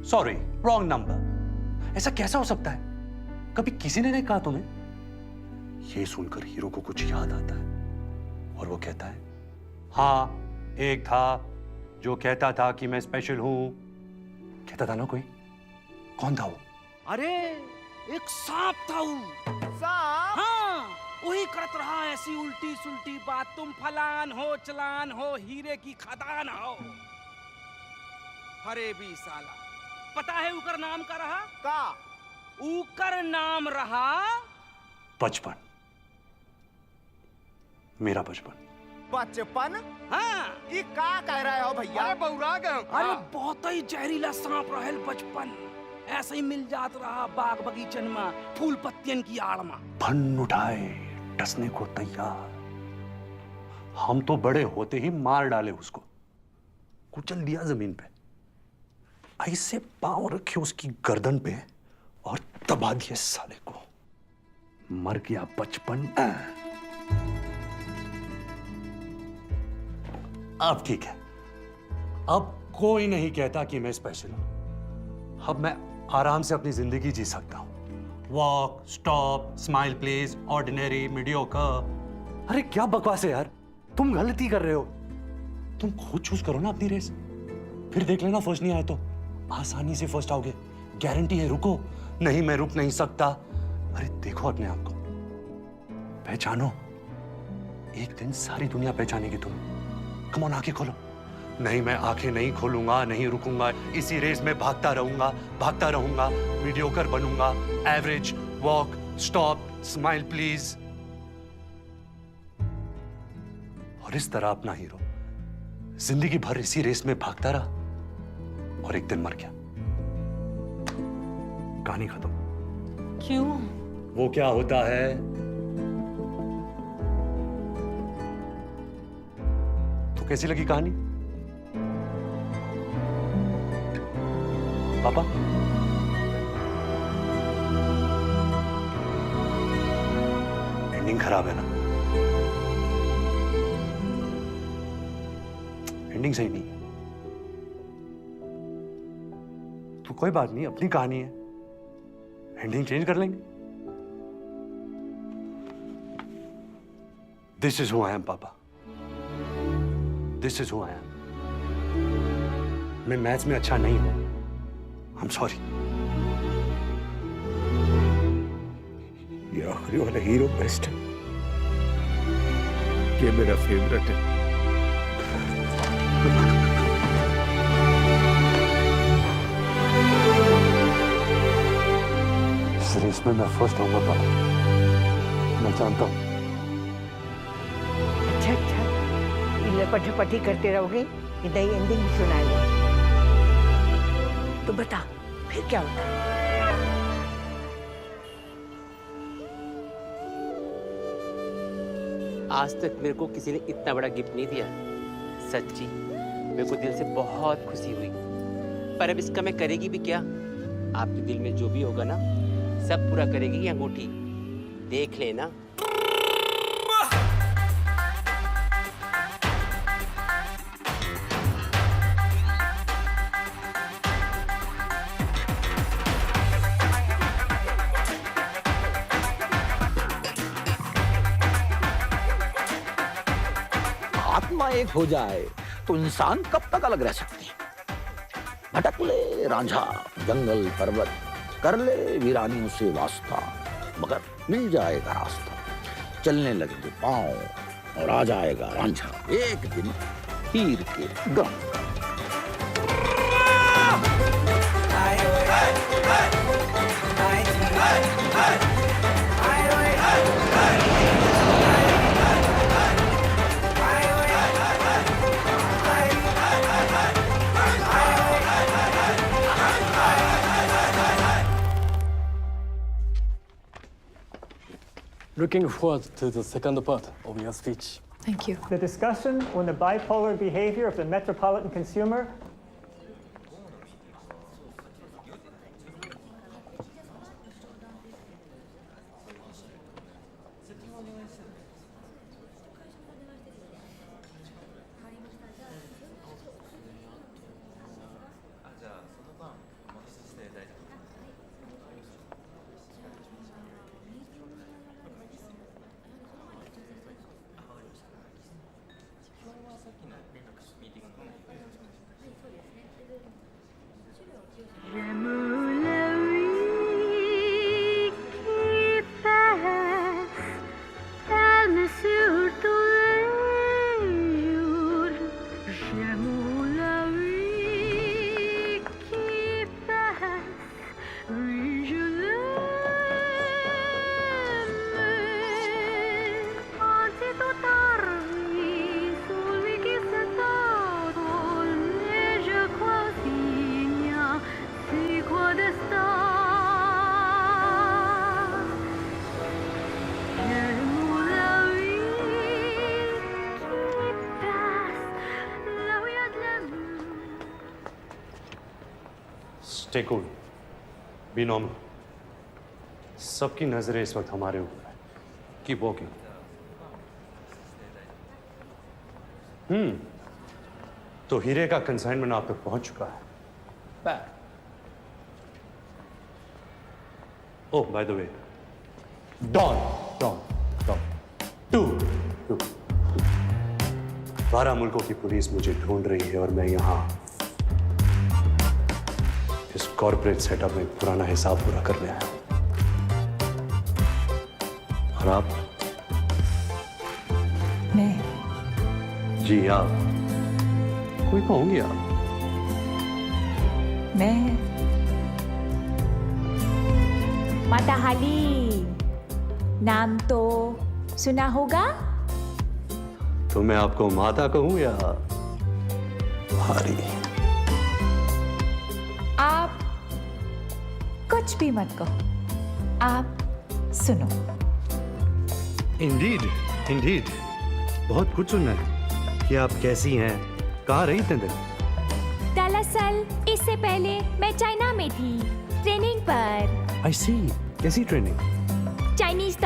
Sorry, wrong number. ऐसा कैसा हो सकता है? कभी किसी ने नहीं कहा तुम्हें? ये सुनकर हीरो को कुछ याद आता है और वो कहता है हाँ, एक था जो कहता था कि मैं स्पेशल हूं। कहता था ना कोई? कौन था वो? अरे एक सांप था वो। सांप? हाँ, वही करत रहा ऐसी उल्टी सुल्टी बात। तुम फलान हो, चलान हो, हीरे की खदान हो। अरे भी साला, पता है उकर नाम का रहा? का? उकर नाम रहा बचपन। मेरा बचपन। बचपन? हाँ। ये का कह रहे हो भैया? अरे बौरा गए। अरे बहुत ही जहरीला सांप रहल बचपन। ऐसे ही मिल जात रहा बाग बगीचन में, फूल पत्तियन की आड़ में। फन उठाए, टसने को तैयार। हम तो बड़े होते ही मार डाले उसको, कुचल दिया जमीन पे। ऐसे पांव रखे उसकी गर्दन पे और दबा दिए साले को। मर गया बचपन। अब ठीक है, अब कोई नहीं कहता कि मैं स्पेशल हूं। अब मैं आराम से अपनी जिंदगी जी सकता हूं। Walk, stop, smile please, ordinary, mediocre. अरे क्या बकवास है यार, तुम गलती कर रहे हो। तुम खुद चूज करो ना अपनी रेस, फिर देख लेना फर्स्ट नहीं आए तो आसानी से फर्स्ट आओगे, गारंटी है। रुको, नहीं मैं रुक नहीं सकता। अरे देखो अपने आप को, पहचानो। एक दिन सारी दुनिया पहचानेगी तुम्हें। कम ऑन, आंखें खोलो। नहीं, मैं आंखें नहीं खोलूंगा, नहीं रुकूंगा। इसी रेस में भागता रहूंगा, मीडियोकर बनूंगा। Average, walk, stop, smile please. और इस तरह अपना हीरो जिंदगी भर इसी रेस में भागता रहा और एक दिन मर गया। कहानी खत्म। क्यों? वो क्या होता है? तो कैसी लगी कहानी? पापा? एंडिंग खराब है ना? एंडिंग सही नहीं है। तो कोई बात नहीं, अपनी कहानी है, एंडिंग चेंज कर लेंगे। This is who I am पापा, this is who I am. मैं मैथ्स में अच्छा नहीं हूं, आई एम सॉरी। ये आखिरी वाला हीरो बेस्ट है, ये मेरा फेवरेट है। इस रेस में मैं फर्स्ट होऊंगा पापा, मैं जानता हूं। अच्छा अच्छा, ये लपट-झपटी करते रहोगे, इधर ही एंडिंग भी सुनाएगा। तो बता फिर क्या होता? आज तक मेरे को किसी ने इतना बड़ा गिफ्ट नहीं दिया। सच्ची मेरे को दिल से बहुत खुशी हुई, पर अब इसका मैं करेगी भी क्या? आपके दिल में जो भी होगा ना, सब पूरा करेगी ये अंगूठी, देख लेना। आत्मा एक हो जाए तो इंसान कब तक अलग रह सकते हैं? भटक ले रांझा जंगल पर्वत, कर ले वीरानियों से वास्ता, मगर मिल जाएगा रास्ता। चलने लगेंगे पांव और आ जाएगा रांझा एक दिन हीर के गम। Looking forward to the second part of your speech. Thank you. The discussion on the bipolar behavior of the metropolitan consumer. Stay cool. Be normal. सबकी नजरें इस वक्त हमारे ऊपर है। Keep walking. तो हीरे का कंसाइनमेंट आप तक पहुंच चुका है। Oh, by the way, Dawn. 12 मुल्कों की पुलिस मुझे ढूंढ रही है और मैं यहाँ इस कॉर्पोरेट सेटअप में पुराना हिसाब पूरा करने आया हूं। और आप? मैं? जी आप। कोई तो होंगी आप। मैं माता हाली, नाम तो सुना होगा? तो मैं आपको माता कहूं या भारी। आप कुछ भी मत कहो, आप सुनो। इंडीड, इंडीड, बहुत कुछ सुनना है कि आप कैसी हैं, कहाँ रही इतने दिन? दरअसल इससे पहले मैं चाइना में थी, ट्रेनिंग पर। आई सी, कैसी ट्रेनिंग? चाइनीज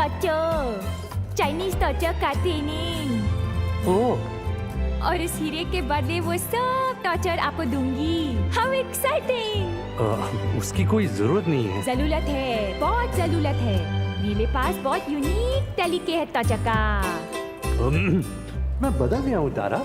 टॉर्चर का ट्रेनिंग। ओह, और इस हीरे के बदले वो सब टॉर्चर आपको दूंगी। How exciting! उसकी कोई जरूरत नहीं है। जरूरत है, बहुत जरूरत है। मेरे पास बहुत यूनिक तरीके है टॉर्चर का। मैं बदल गया हूँ तारा।